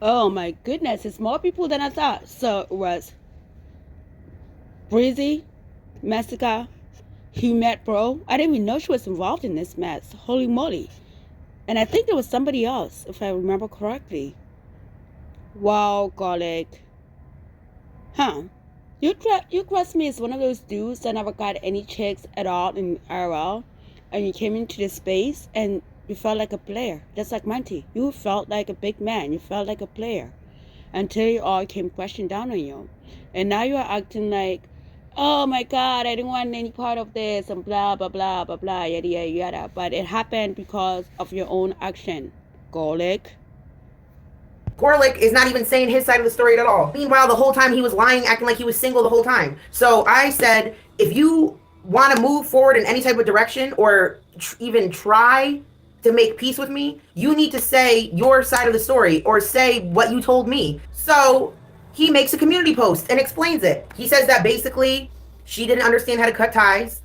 oh my goodness, it's more people than I thought. So it was Breezy, Messica, Hugh Matt Bro. I didn't even know she was involved in this mess. Holy moly. And I think there was somebody else, if I remember correctly. Wow, garlic. Huh. You trust me as one of those dudes that never got any chicks at all in IRL, and you came into this space and you felt like a player, just like Monty. You felt like a big man. You felt like a player until you all came crashing down on you. And now you are acting like, oh my God, I didn't want any part of this and blah, blah, blah, blah, blah, yada, yada, yada. But it happened because of your own action, garlic. Gorlick is not even saying his side of the story at all. Meanwhile, the whole time he was lying, acting like he was single the whole time. So I said, if you want to move forward in any type of direction or even try to make peace with me, you need to say your side of the story or say what you told me. So he makes a community post and explains it. He says that basically she didn't understand how to cut ties.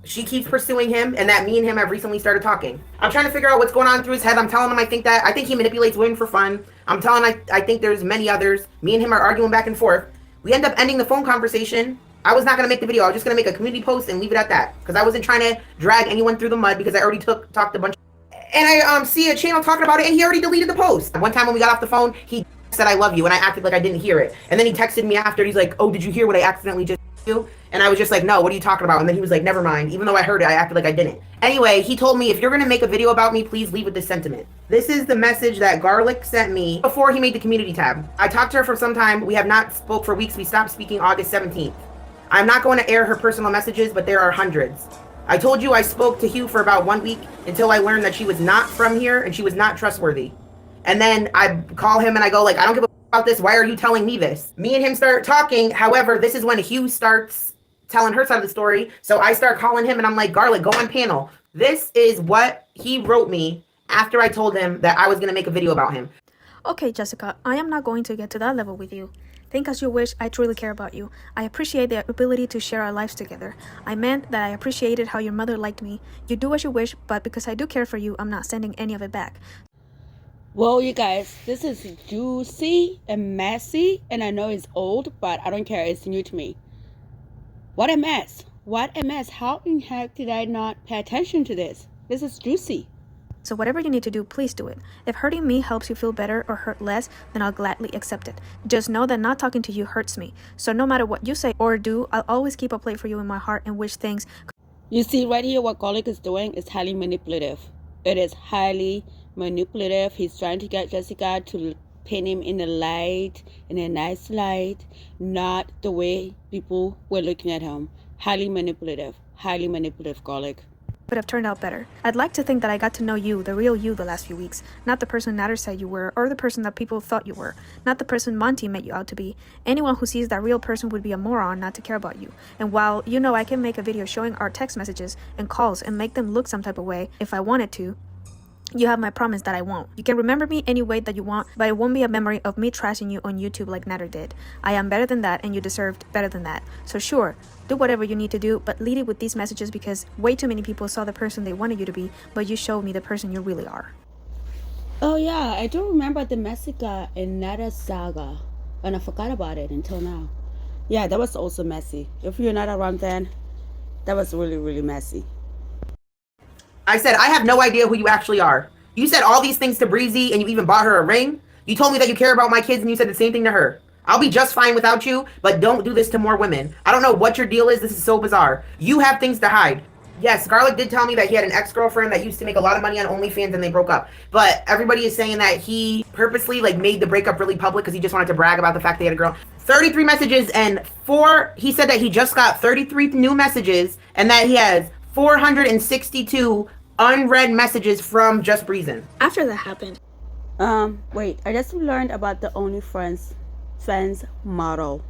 She keeps pursuing him, and that me and him have recently started talking. I'm trying to figure out what's going on through his head. I'm telling him I think he manipulates women for fun. I'm telling I think there's many others. Me and him are arguing back and forth. We end up ending the phone conversation. I was not going to make the video. I was just going to make a community post and leave it at that, because I wasn't trying to drag anyone through the mud, because I already talked a bunch. And I see a channel talking about it, and he already deleted the post. One time when we got off the phone, he said I love you, and I acted like I didn't hear it. And then he texted me after. He's like, oh, did you hear what I accidentally just do? And I was just like, no, what are you talking about? And then he was like, never mind. Even though I heard it, I acted like I didn't. Anyway, he told me, if you're going to make a video about me, please leave with this sentiment. This is the message that Garlic sent me before he made the community tab. I talked to her for some time. We have not spoke for weeks. We stopped speaking August 17th. I'm not going to air her personal messages, but there are hundreds. I told you I spoke to Hugh for about 1 week until I learned that she was not from here and she was not trustworthy. And then I call him and I go like, I don't give a about this. Why are you telling me this? Me and him start talking. However, this is when Hugh starts telling her side of the story. So I start calling him and I'm like, Garlic, go on panel. This is what he wrote me after I told him that I was going to make a video about him. Okay, Jessica, I am not going to get to that level with you. Think as you wish. I truly care about you. I appreciate the ability to share our lives together. I meant that I appreciated how your mother liked me. You do as you wish, but because I do care for you, I'm not sending any of it back. Well, you guys, this is juicy and messy, and I know it's old, but I don't care. It's new to me. What a mess. What a mess. How in heck did I not pay attention to this? This is juicy. So whatever you need to do, please do it. If hurting me helps you feel better or hurt less, then I'll gladly accept it. Just know that not talking to you hurts me. So no matter what you say or do, I'll always keep a place for you in my heart and wish things. You see right here what Garlic is doing is highly manipulative. It is highly manipulative. He's trying to get Jessica to paint him in a light, in a nice light, not the way people were looking at him. Highly manipulative, Garlic. Could have turned out better. I'd like to think that I got to know you, the real you, the last few weeks. Not the person Natter said you were, or the person that people thought you were. Not the person Monty made you out to be. Anyone who sees that real person would be a moron not to care about you. And while you know I can make a video showing our text messages and calls and make them look some type of way if I wanted to, you have my promise that I won't. You can remember me any way that you want, but it won't be a memory of me trashing you on YouTube like Natter did. I am better than that, and you deserved better than that. So sure, do whatever you need to do, but lead it with these messages, because way too many people saw the person they wanted you to be, but you showed me the person you really are. Oh yeah, I do remember the Messica and Natter saga, and I forgot about it until now. Yeah, that was also messy. If you're not around then, that was really, really messy. I said, I have no idea who you actually are. You said all these things to Breezy, and you even bought her a ring. You told me that you care about my kids, and you said the same thing to her. I'll be just fine without you, but don't do this to more women. I don't know what your deal is. This is so bizarre. You have things to hide. Yes, Garlic did tell me that he had an ex-girlfriend that used to make a lot of money on OnlyFans, and they broke up. But everybody is saying that he purposely made the breakup really public because he just wanted to brag about the fact that he had a girl. 33 messages, and he said that he just got 33 new messages, and that he has 462 unread messages from Just Breezin. After that happened. Wait, I just learned about the OnlyFans model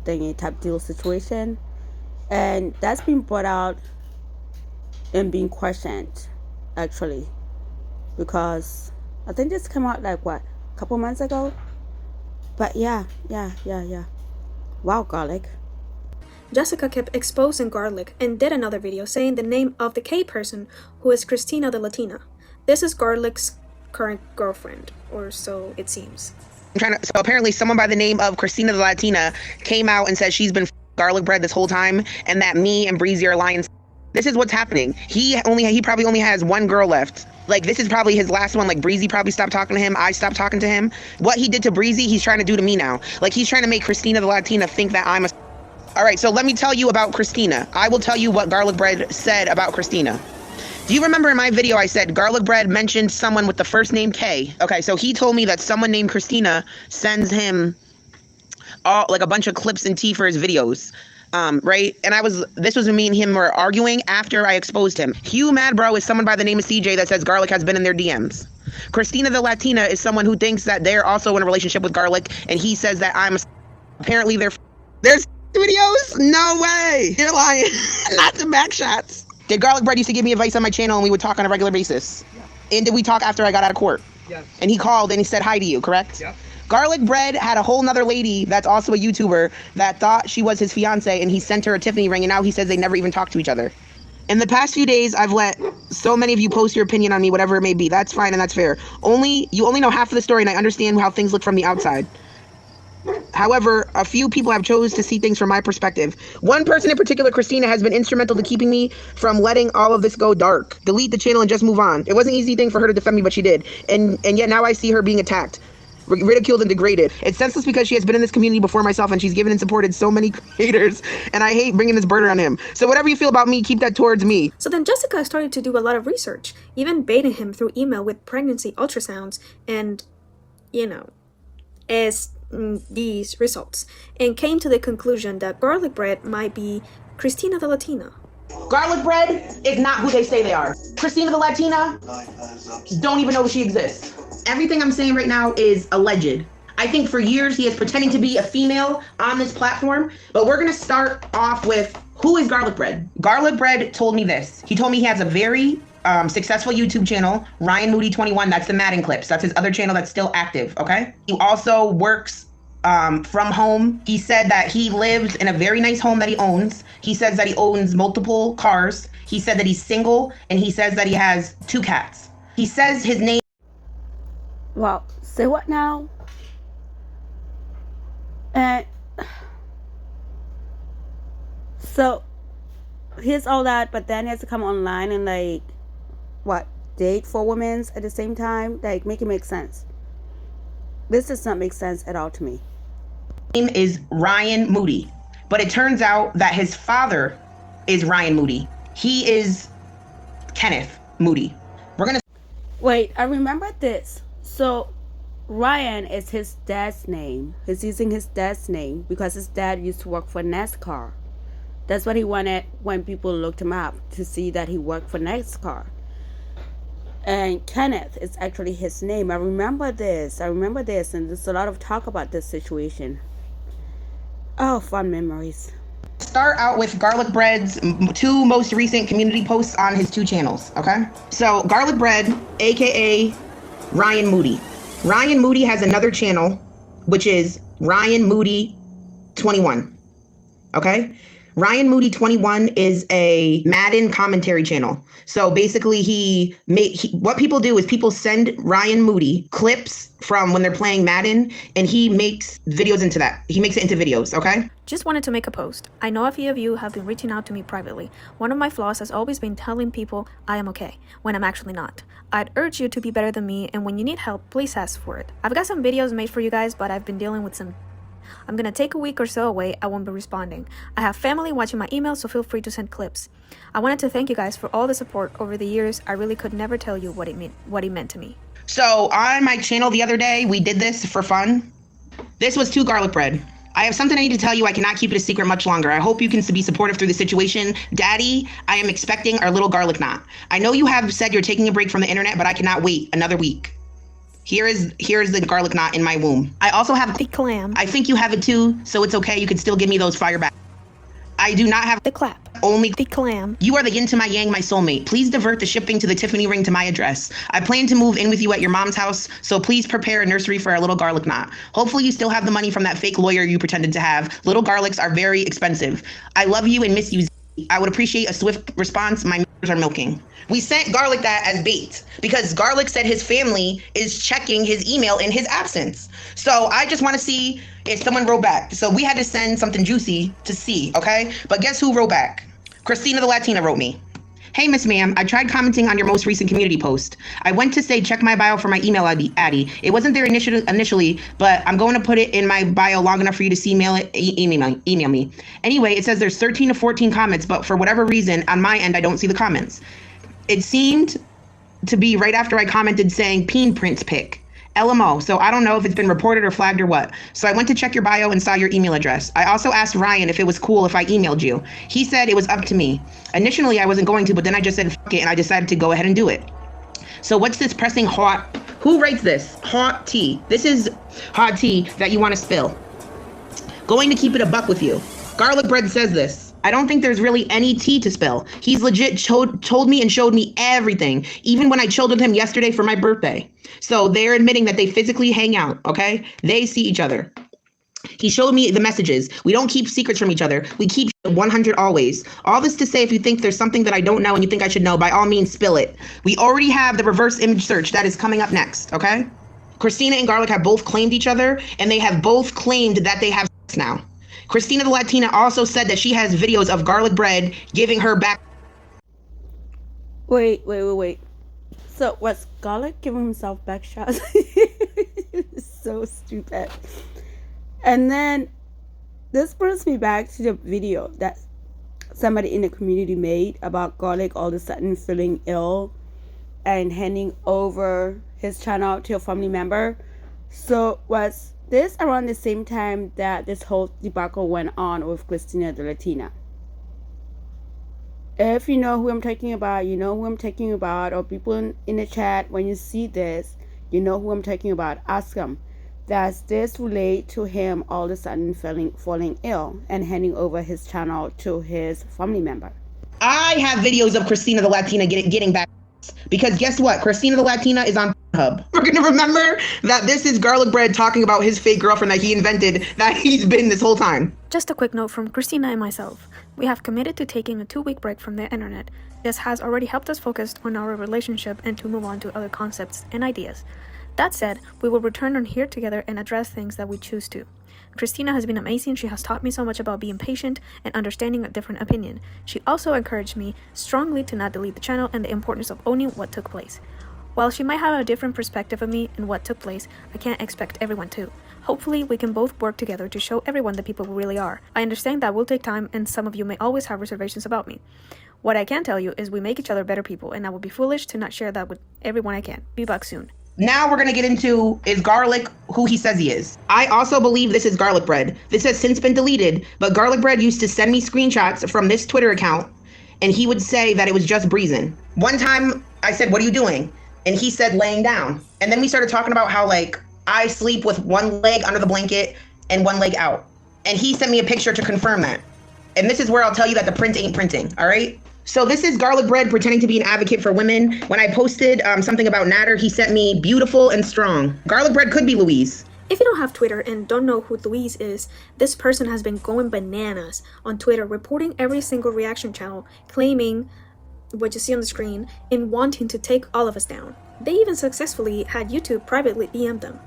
thingy type deal situation, and that's been brought out and being questioned actually, because I think this came out like what, a couple months ago. But yeah. Wow, Garlic. Jessica kept exposing Garlic and did another video saying the name of the K person, who is Christina the Latina. This is Garlic's current girlfriend, or so it seems. So apparently someone by the name of Christina the Latina came out and said she's been garlic bread this whole time, and that me and Breezy are lying. This is what's happening. He probably only has one girl left. Like, this is probably his last one. Like, Breezy probably stopped talking to him. I stopped talking to him. What he did to Breezy, he's trying to do to me now. Like, he's trying to make Christina the Latina think that I'm a... All right, so let me tell you about Christina. I will tell you what Garlic Bread said about Christina. Do you remember in my video I said Garlic Bread mentioned someone with the first name K? Okay, so he told me that someone named Christina sends him like a bunch of clips and tea for his videos. Right? And this was me and him were arguing after I exposed him. Hugh Mad Bro is someone by the name of CJ that says Garlic has been in their DMs. Christina the Latina is someone who thinks that they're also in a relationship with Garlic, and he says that apparently there's videos? No way! You're lying. Not the back shots. Did Garlic Bread used to give me advice on my channel and we would talk on a regular basis? Yeah. And did we talk after I got out of court? Yes. And he called and he said hi to you, correct? Yeah. Garlic Bread had a whole nother lady that's also a YouTuber that thought she was his fiance, and he sent her a Tiffany ring, and now he says they never even talked to each other. In the past few days, I've let so many of you post your opinion on me, whatever it may be. That's fine and that's fair. You only know half of the story, and I understand how things look from the outside. However, a few people have chose to see things from my perspective. One person in particular, Christina, has been instrumental to keeping me from letting all of this go dark. Delete the channel and just move on. It wasn't an easy thing for her to defend me, but she did. And yet now I see her being attacked, ridiculed and degraded. It's senseless because she has been in this community before myself, and she's given and supported so many creators, and I hate bringing this burden on him. So whatever you feel about me, keep that towards me. So then Jessica started to do a lot of research, even baiting him through email with pregnancy ultrasounds and, these results, and came to the conclusion that Garlic Bread might be Christina the Latina. Garlic Bread is not who they say they are. Christina the Latina, don't even know she exists. Everything I'm saying right now is alleged. I think for years he is pretending to be a female on this platform, but we're gonna start off with, who is Garlic Bread? Garlic Bread told me this. He told me he has a very successful YouTube channel, Ryan Moody 21. That's the Madden clips. That's his other channel that's still active, okay? He also works from home. He said that he lives in a very nice home that he owns. He says that he owns multiple cars. He said that he's single, and he says that he has 2 cats. He says his name... Well, say what now? And so here's all that, but then he has to come online and date 4 women at the same time? Like, make it make sense. This does not make sense at all to me. Name is Ryan Moody, but it turns out that his father is Ryan Moody. He is Kenneth Moody. We're gonna wait. I remember this. So Ryan is his dad's name. He's using his dad's name because his dad used to work for NASCAR. That's what he wanted when people looked him up, to see that he worked for NASCAR. And Kenneth is actually his name. I remember this, and there's a lot of talk about this situation. Oh, fun memories. Start out with Garlic Bread's 2 most recent community posts on his 2 channels, okay? So Garlic Bread, aka Ryan Moody. Ryan Moody has another channel, which is Ryan Moody 21, okay? Ryan Moody 21 is a Madden commentary channel. So basically what people do is people send Ryan Moody clips from when they're playing Madden, and he makes videos into that. He makes it into videos, okay? Just wanted to make a post. I know a few of you have been reaching out to me privately. One of my flaws has always been telling people I am okay, when I'm actually not. I'd urge you to be better than me, and when you need help, please ask for it. I've got some videos made for you guys, but I've been dealing with some... I'm gonna take a week or so away. I won't be responding. I have family watching my emails, so feel free to send clips. I wanted to thank you guys for all the support over the years. I really could never tell you what it meant to me. So on my channel the other day, we did this for fun. This was 2 Garlic Bread. I have something I need to tell you. I cannot keep it a secret much longer. I hope you can be supportive through the situation. Daddy, I am expecting our little garlic knot. I know you have said you're taking a break from the internet, but I cannot wait another week. Here is the garlic knot in my womb. I also have a clam. I think you have it too, so it's okay. You can still give me those fire back. I do not have the clap, only the clam. You are the yin to my yang, my soulmate. Please divert the shipping to the Tiffany ring to my address. I plan to move in with you at your mom's house, so please prepare a nursery for our little garlic knot. Hopefully you still have the money from that fake lawyer you pretended to have. Little garlics are very expensive. I love you and miss you. I would appreciate a swift response. My members are milking. We sent Garlic that as bait because Garlic said his family is checking his email in his absence. So I just want to see if someone wrote back. So we had to send something juicy to see, okay? But guess who wrote back? Christina the Latina wrote me. Hey, Miss Ma'am, I tried commenting on your most recent community post. I went to say check my bio for my email ID. It wasn't there initially, but I'm going to put it in my bio long enough for you to see email me. Anyway, it says there's 13 to 14 comments, but for whatever reason, on my end, I don't see the comments. It seemed to be right after I commented saying peen prints pic. LMO, so I don't know if it's been reported or flagged or what. So I went to check your bio and saw your email address. I also asked Ryan if it was cool if I emailed you. He said it was up to me. Initially, I wasn't going to, but then I just said fuck it and I decided to go ahead and do it. So what's this pressing hot? Who writes this? Hot tea. This is hot tea that you want to spill. Going to keep it a buck with you. Garlic Bread says this. I don't think there's really any tea to spill. He's legit told me and showed me everything, even when I chilled with him yesterday for my birthday. So they're admitting that they physically hang out, okay? They see each other. He showed me the messages. We don't keep secrets from each other. We keep 100 always. All this to say, if you think there's something that I don't know and you think I should know, by all means, spill it. We already have the reverse image search that is coming up next, okay? Christina and Garlic have both claimed each other, and they have both claimed that they have sex now. Christina the Latina also said that she has videos of Garlic Bread giving her back. Wait. So was Garlic giving himself back shots? So stupid. And then this brings me back to the video that somebody in the community made about Garlic all of a sudden feeling ill and handing over his channel to a family member. So was this around the same time that this whole debacle went on with Christina the Latina? If you know who I'm talking about, you know who I'm talking about, or people in the chat, when you see this, you know who I'm talking about. Ask them, does this relate to him all of a sudden falling ill and handing over his channel to his family member? I have videos of Christina the Latina getting back. Because guess what? Christina the Latina is on Hub. We're going to remember that this is Garlic Bread talking about his fake girlfriend that he invented, that he's been this whole time. Just a quick note from Christina and myself. We have committed to taking a 2-week break from the internet. This has already helped us focus on our relationship and to move on to other concepts and ideas. That said, we will return on here together and address things that we choose to. Christina has been amazing. She has taught me so much about being patient and understanding a different opinion. She also encouraged me strongly to not delete the channel and the importance of owning what took place. While she might have a different perspective of me and what took place, I can't expect everyone to. Hopefully, we can both work together to show everyone the people we really are. I understand that will take time and some of you may always have reservations about me. What I can tell you is we make each other better people, and I would be foolish to not share that with everyone I can. Be back soon. Now we're going to get into, is Garlic who he says he is? I also believe this is Garlic Bread. This has since been deleted, but Garlic Bread used to send me screenshots from this Twitter account, and he would say that it was just breezing. One time I said, what are you doing? And he said, laying down. And then we started talking about how, like, I sleep with one leg under the blanket and one leg out. And he sent me a picture to confirm that. And this is where I'll tell you that the print ain't printing, all right? So this is Garlic Bread pretending to be an advocate for women. When I posted something about Natter, he sent me beautiful and strong. Garlic Bread could be Louise. If you don't have Twitter and don't know who Louise is, this person has been going bananas on Twitter, reporting every single reaction channel, claiming what you see on the screen, and wanting to take all of us down. They even successfully had YouTube privately DM them.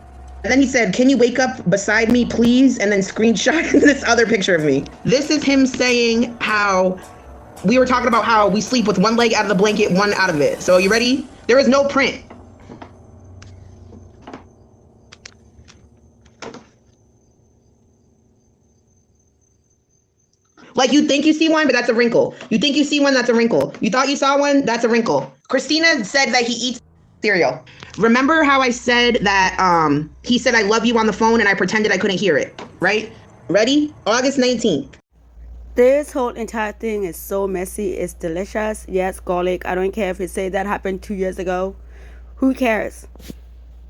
And then he said, can you wake up beside me, please? And then screenshot this other picture of me. This is him saying how we were talking about how we sleep with one leg out of the blanket, one out of it. So you ready? There is no print. Like, you think you see one, but that's a wrinkle. You think you see one, that's a wrinkle. You thought you saw one, that's a wrinkle. Christina said that he eats cereal. Remember how I said that he said I love you on the phone and I pretended I couldn't hear it, right? Ready? August 19th. This whole entire thing is so messy. It's delicious. Yes, Garlic. I don't care if it say that happened 2 years ago. Who cares?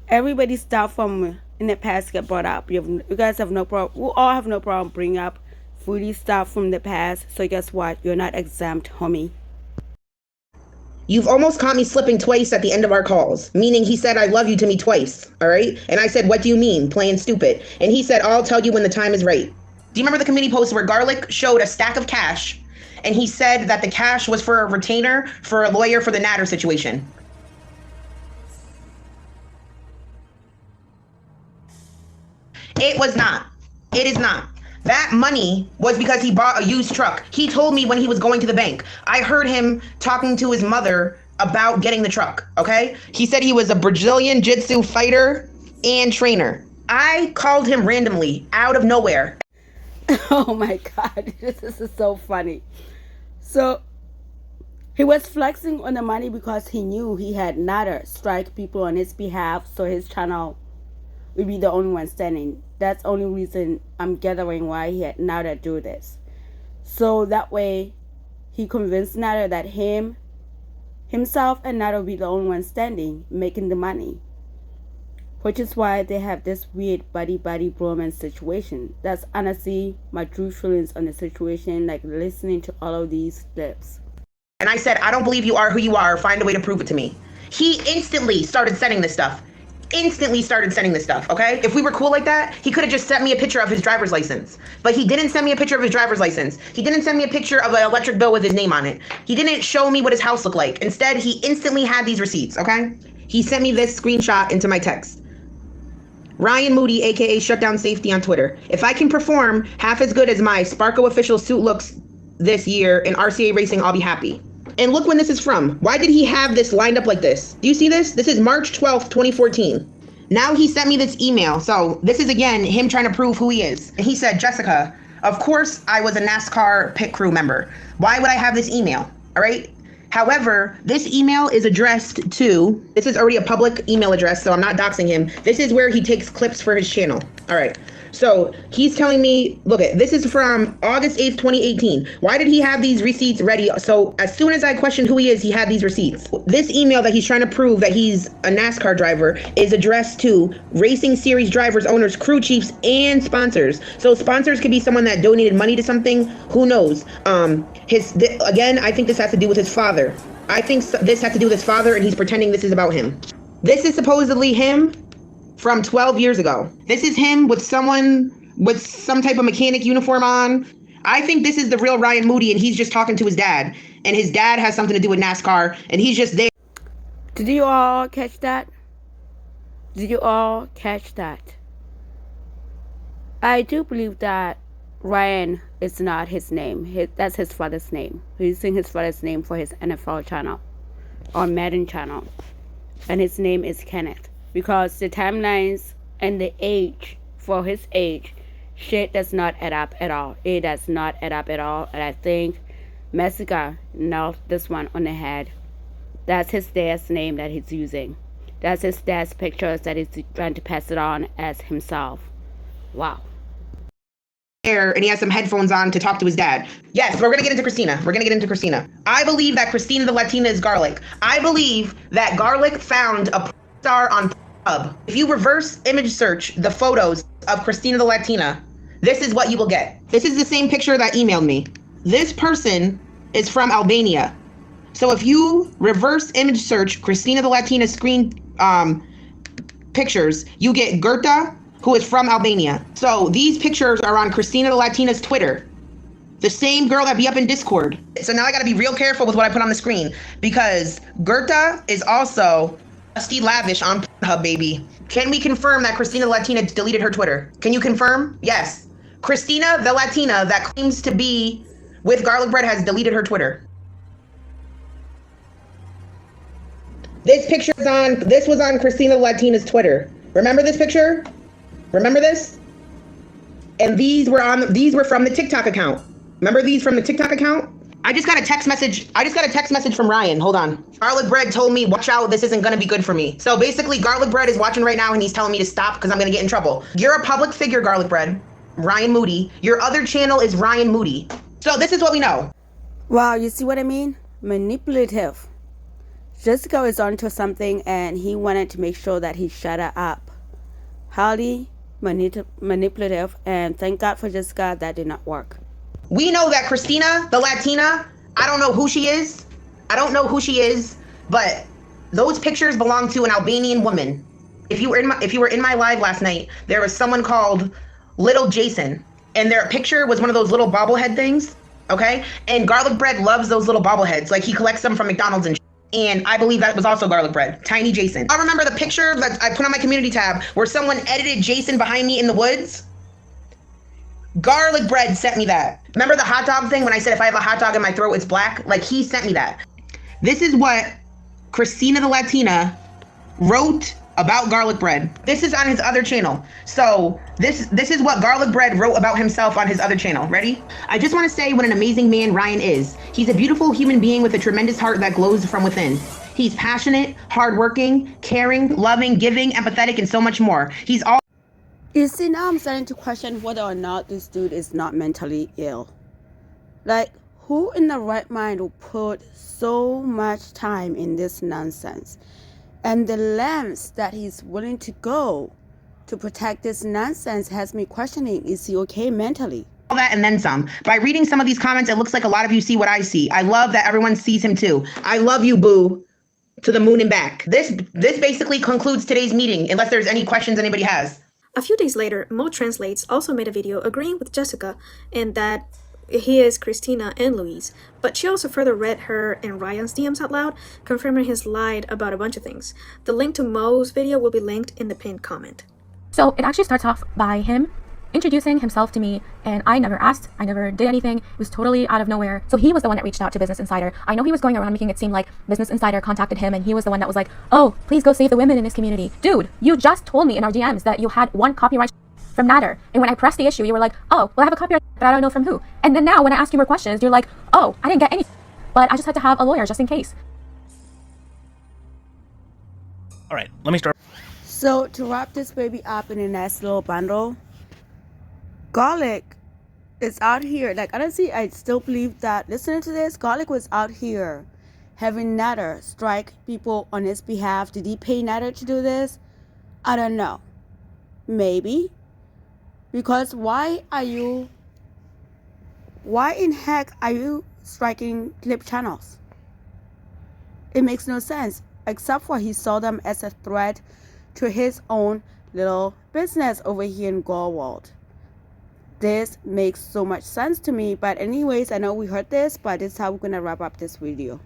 Everybody's stuff from in the past get brought up. You guys have no problem. We all have no problem bringing up foodie stuff from the past. So guess what? You're not exempt, homie. You've almost caught me slipping twice at the end of our calls, meaning he said, I love you to me twice, all right? And I said, what do you mean, playing stupid? And he said, I'll tell you when the time is right. Do you remember the community post where Garlic showed a stack of cash and he said that the cash was for a retainer for a lawyer for the Natter situation? It was not. It is not. That money was because he bought a used truck. He told me when he was going to the bank. I heard him talking to his mother about getting the truck, okay? He said he was a Brazilian Jiu-Jitsu fighter and trainer. I called him randomly, out of nowhere. Oh my God, this is so funny. So he was flexing on the money because he knew he had Natter strike people on his behalf, so his channel would be the only one standing. That's the only reason I'm gathering why he had Natter do this. So that way he convinced Natter that himself and Natter will be the only one standing, making the money. Which is why they have this weird buddy-buddy bromance situation. That's honestly my true feelings on the situation, like listening to all of these clips. And I said, I don't believe you are who you are. Find a way to prove it to me. He instantly started sending this stuff. Okay? If we were cool like that, he could have just sent me a picture of his driver's license. But he didn't send me a picture of his driver's license. He didn't send me a picture of an electric bill with his name on it. He didn't show me what his house looked like. Instead, he instantly had these receipts, okay? He sent me this screenshot into my text. Ryan Moody, aka Shutdown Safety on Twitter. If I can perform half as good as my Sparko official suit looks this year in RCA racing, I'll be happy. And look when this is from. Why did he have this lined up like this? Do you see this? This is March 12th, 2014. Now he sent me this email. So this is again him trying to prove who he is. And he said, Jessica, of course I was a NASCAR pit crew member. Why would I have this email? All right. However, this email is addressed to, this is already a public email address, so I'm not doxing him. This is where he takes clips for his channel. All right. So he's telling me, look, this is from August 8th, 2018. Why did he have these receipts ready? So as soon as I questioned who he is, he had these receipts. This email that he's trying to prove that he's a NASCAR driver is addressed to racing series drivers, owners, crew chiefs, and sponsors. So sponsors could be someone that donated money to something. Who knows? Again, I think this has to do with his father. I think this has to do with his father, and he's pretending this is about him. This is supposedly him from 12 years ago. This is him with someone with some type of mechanic uniform on. I think this is the real Ryan Moody, and he's just talking to his dad. And his dad has something to do with NASCAR, and he's just there. Did you all catch that? Did you all catch that? I do believe that Ryan is not his name. That's his father's name. He's using his father's name for his NFL channel or Madden channel. And his name is Kenneth. Because the timelines and the age, for his age, shit does not add up at all. It does not add up at all. And I think Messica nailed this one on the head. That's his dad's name that he's using. That's his dad's pictures that he's trying to pass it on as himself. Wow. And he has some headphones on to talk to his dad. Yes, we're gonna get into Christina. I believe that Christina the Latina is Garlic. I believe that Garlic found a star on Hub. If you reverse image search the photos of Christina the Latina, this is what you will get. This is the same picture that emailed me. This person is from Albania. So if you reverse image search Christina the Latina screen pictures, you get Gerta, who is from Albania. So these pictures are on Christina the Latina's Twitter. The same girl that be up in Discord. So now I gotta be real careful with what I put on the screen because Gerta is also Steve Lavish on Hub, baby. Can we confirm that Christina the Latina deleted her Twitter? Can you confirm? Yes. Christina the Latina that claims to be with Garlic Bread has deleted her Twitter. This was on Christina the Latina's Twitter. Remember this picture? Remember this? And these were from the TikTok account. Remember these from the TikTok account? I just got a text message from Ryan. Hold on. Garlic Bread told me, watch out, this isn't gonna be good for me. So basically, Garlic Bread is watching right now and he's telling me to stop because I'm gonna get in trouble. You're a public figure, Garlic Bread. Ryan Moody. Your other channel is Ryan Moody. So this is what we know. Wow, you see what I mean? Manipulative. Jessica is onto something and he wanted to make sure that he shut her up. Highly manipulative, and thank God for Jessica that did not work. We know that Christina, the Latina, I don't know who she is. I don't know who she is, but those pictures belong to an Albanian woman. If you were in my live last night, there was someone called Little Jason, and their picture was one of those little bobblehead things, okay? And Garlic Bread loves those little bobbleheads. Like, he collects them from McDonald's and I believe that was also Garlic Bread, Tiny Jason. I remember the picture that I put on my community tab where someone edited Jason behind me in the woods. Garlic Bread sent me that. Remember the hot dog thing when I said if I have a hot dog in my throat, it's black? Like, he sent me that. This is what Christina the Latina wrote about Garlic Bread. This is on his other channel. So this is what Garlic Bread wrote about himself on his other channel. Ready? I just want to say what an amazing man Ryan is. He's a beautiful human being with a tremendous heart that glows from within. He's passionate, hardworking, caring, loving, giving, empathetic, and so much more. He's all. You see, now I'm starting to question whether or not this dude is not mentally ill. Like, who in the right mind will put so much time in this nonsense? And the lengths that he's willing to go to protect this nonsense has me questioning, is he okay mentally? All that and then some. By reading some of these comments, it looks like a lot of you see what I see. I love that everyone sees him too. I love you, boo, to the moon and back. This basically concludes today's meeting, unless there's any questions anybody has. A few days later, Mo Translates also made a video agreeing with Jessica and that he is Christina and Louise, but she also further read her and Ryan's DMs out loud, confirming he's lied about a bunch of things. The link to Mo's video will be linked in the pinned comment. So it actually starts off by him introducing himself to me, and I never asked, I never did anything. It was totally out of nowhere. So he was the one that reached out to Business Insider. I know he was going around making it seem like Business Insider contacted him, and he was the one that was like, oh, please go save the women in this community. Dude, you just told me in our DMs that you had one copyright from Nader, and when I pressed the issue, you were like, oh, well, I have a copyright, but I don't know from who. And then now when I ask you more questions, you're like, oh, I didn't get any, but I just had to have a lawyer just in case. All right, let me start. So to wrap this baby up in a nice little bundle, Garlic is out here. Like, honestly, I still believe that, listening to this, Garlic was out here having Nader strike people on his behalf. Did he pay Nader to do this? I don't know. Maybe. Because why in heck are you striking clip channels? It makes no sense, except for he saw them as a threat to his own little business over here in Gorworld. This makes so much sense to me. But anyways, I know we heard this, but this is how we're gonna wrap up this video.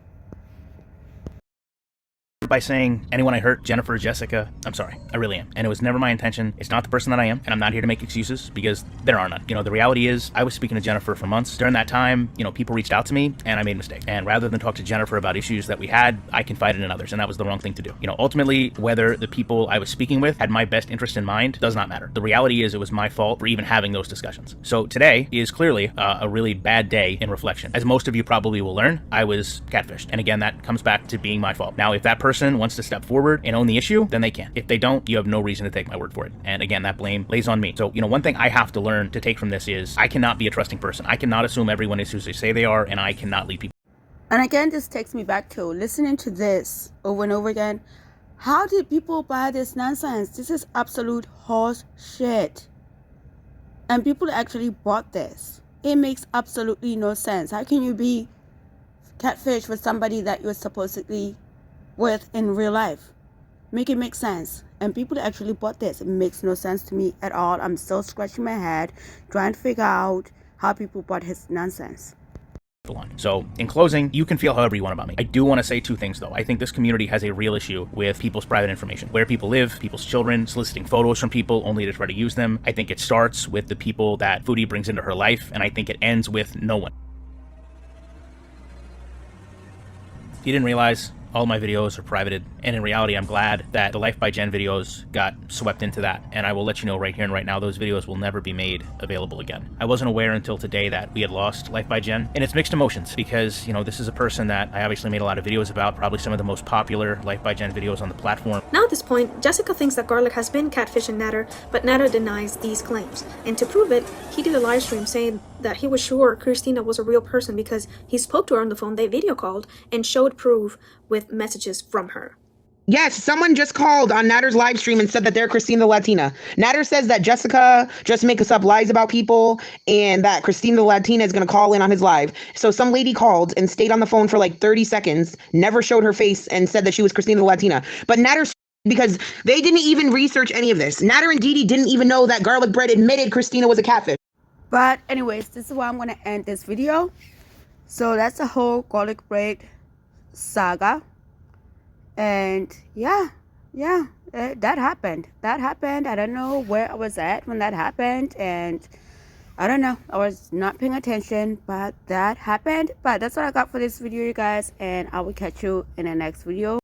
By saying, anyone I hurt, Jennifer, Jessica, I'm sorry. I really am. And it was never my intention. It's not the person that I am, and I'm not here to make excuses because there are none. You know, the reality is I was speaking to Jennifer for months. During that time, you know, people reached out to me and I made a mistake. And rather than talk to Jennifer about issues that we had, I confided in others, and that was the wrong thing to do. You know, ultimately, whether the people I was speaking with had my best interest in mind does not matter. The reality is it was my fault for even having those discussions. So today is clearly a really bad day in reflection. As most of you probably will learn, I was catfished. And again, that comes back to being my fault. Now, if that person wants to step forward and own the issue, then they can. If they don't, you have no reason to take my word for it. And again, that blame lays on me. So, you know, one thing I have to learn to take from this is I cannot be a trusting person. I cannot assume everyone is who they say they are, and I cannot lead people. And again, this takes me back to listening to this over and over again. How did people buy this nonsense? This is absolute horse shit. And people actually bought this. It makes absolutely no sense. How can you be catfish with somebody that you're supposedly with in real life? Make it make sense. And people actually bought this. It makes no sense to me at all. I'm still scratching my head trying to figure out how people bought his nonsense. So in closing, you can feel however you want about me. I do want to say two things though. I think this community has a real issue with people's private information, where people live, people's children, soliciting photos from people only to try to use them. I think it starts with the people that Foodie brings into her life, and I think it ends with no one. If you didn't realize, all my videos are privated, and in reality, I'm glad that the Life by Jen videos got swept into that, and I will let you know right here and right now, those videos will never be made available again. I wasn't aware until today that we had lost Life by Jen, and it's mixed emotions, because, you know, this is a person that I obviously made a lot of videos about, probably some of the most popular Life by Jen videos on the platform. Now at this point, Jessica thinks that Garlic has been catfishing Nader, but Nader denies these claims. And to prove it, he did a live stream saying that he was sure Christina was a real person because he spoke to her on the phone, they video called, and showed proof with messages from her. Yes, someone just called on Natter's live stream and said that they're Christina the Latina. Natter says that Jessica just makes up lies about people and that Christina the Latina is going to call in on his live. So some lady called and stayed on the phone for like 30 seconds, never showed her face, and said that she was Christina the Latina. But Natter, because they didn't even research any of this. Natter and Didi didn't even know that Garlic Bread admitted Christina was a catfish. But anyways, this is where I'm going to end this video. So that's the whole Garlic Bread saga. And yeah, that happened. I don't know where I was at when that happened, and I don't know, I was not paying attention, but that happened. But that's what I got for this video, you guys, and I will catch you in the next video.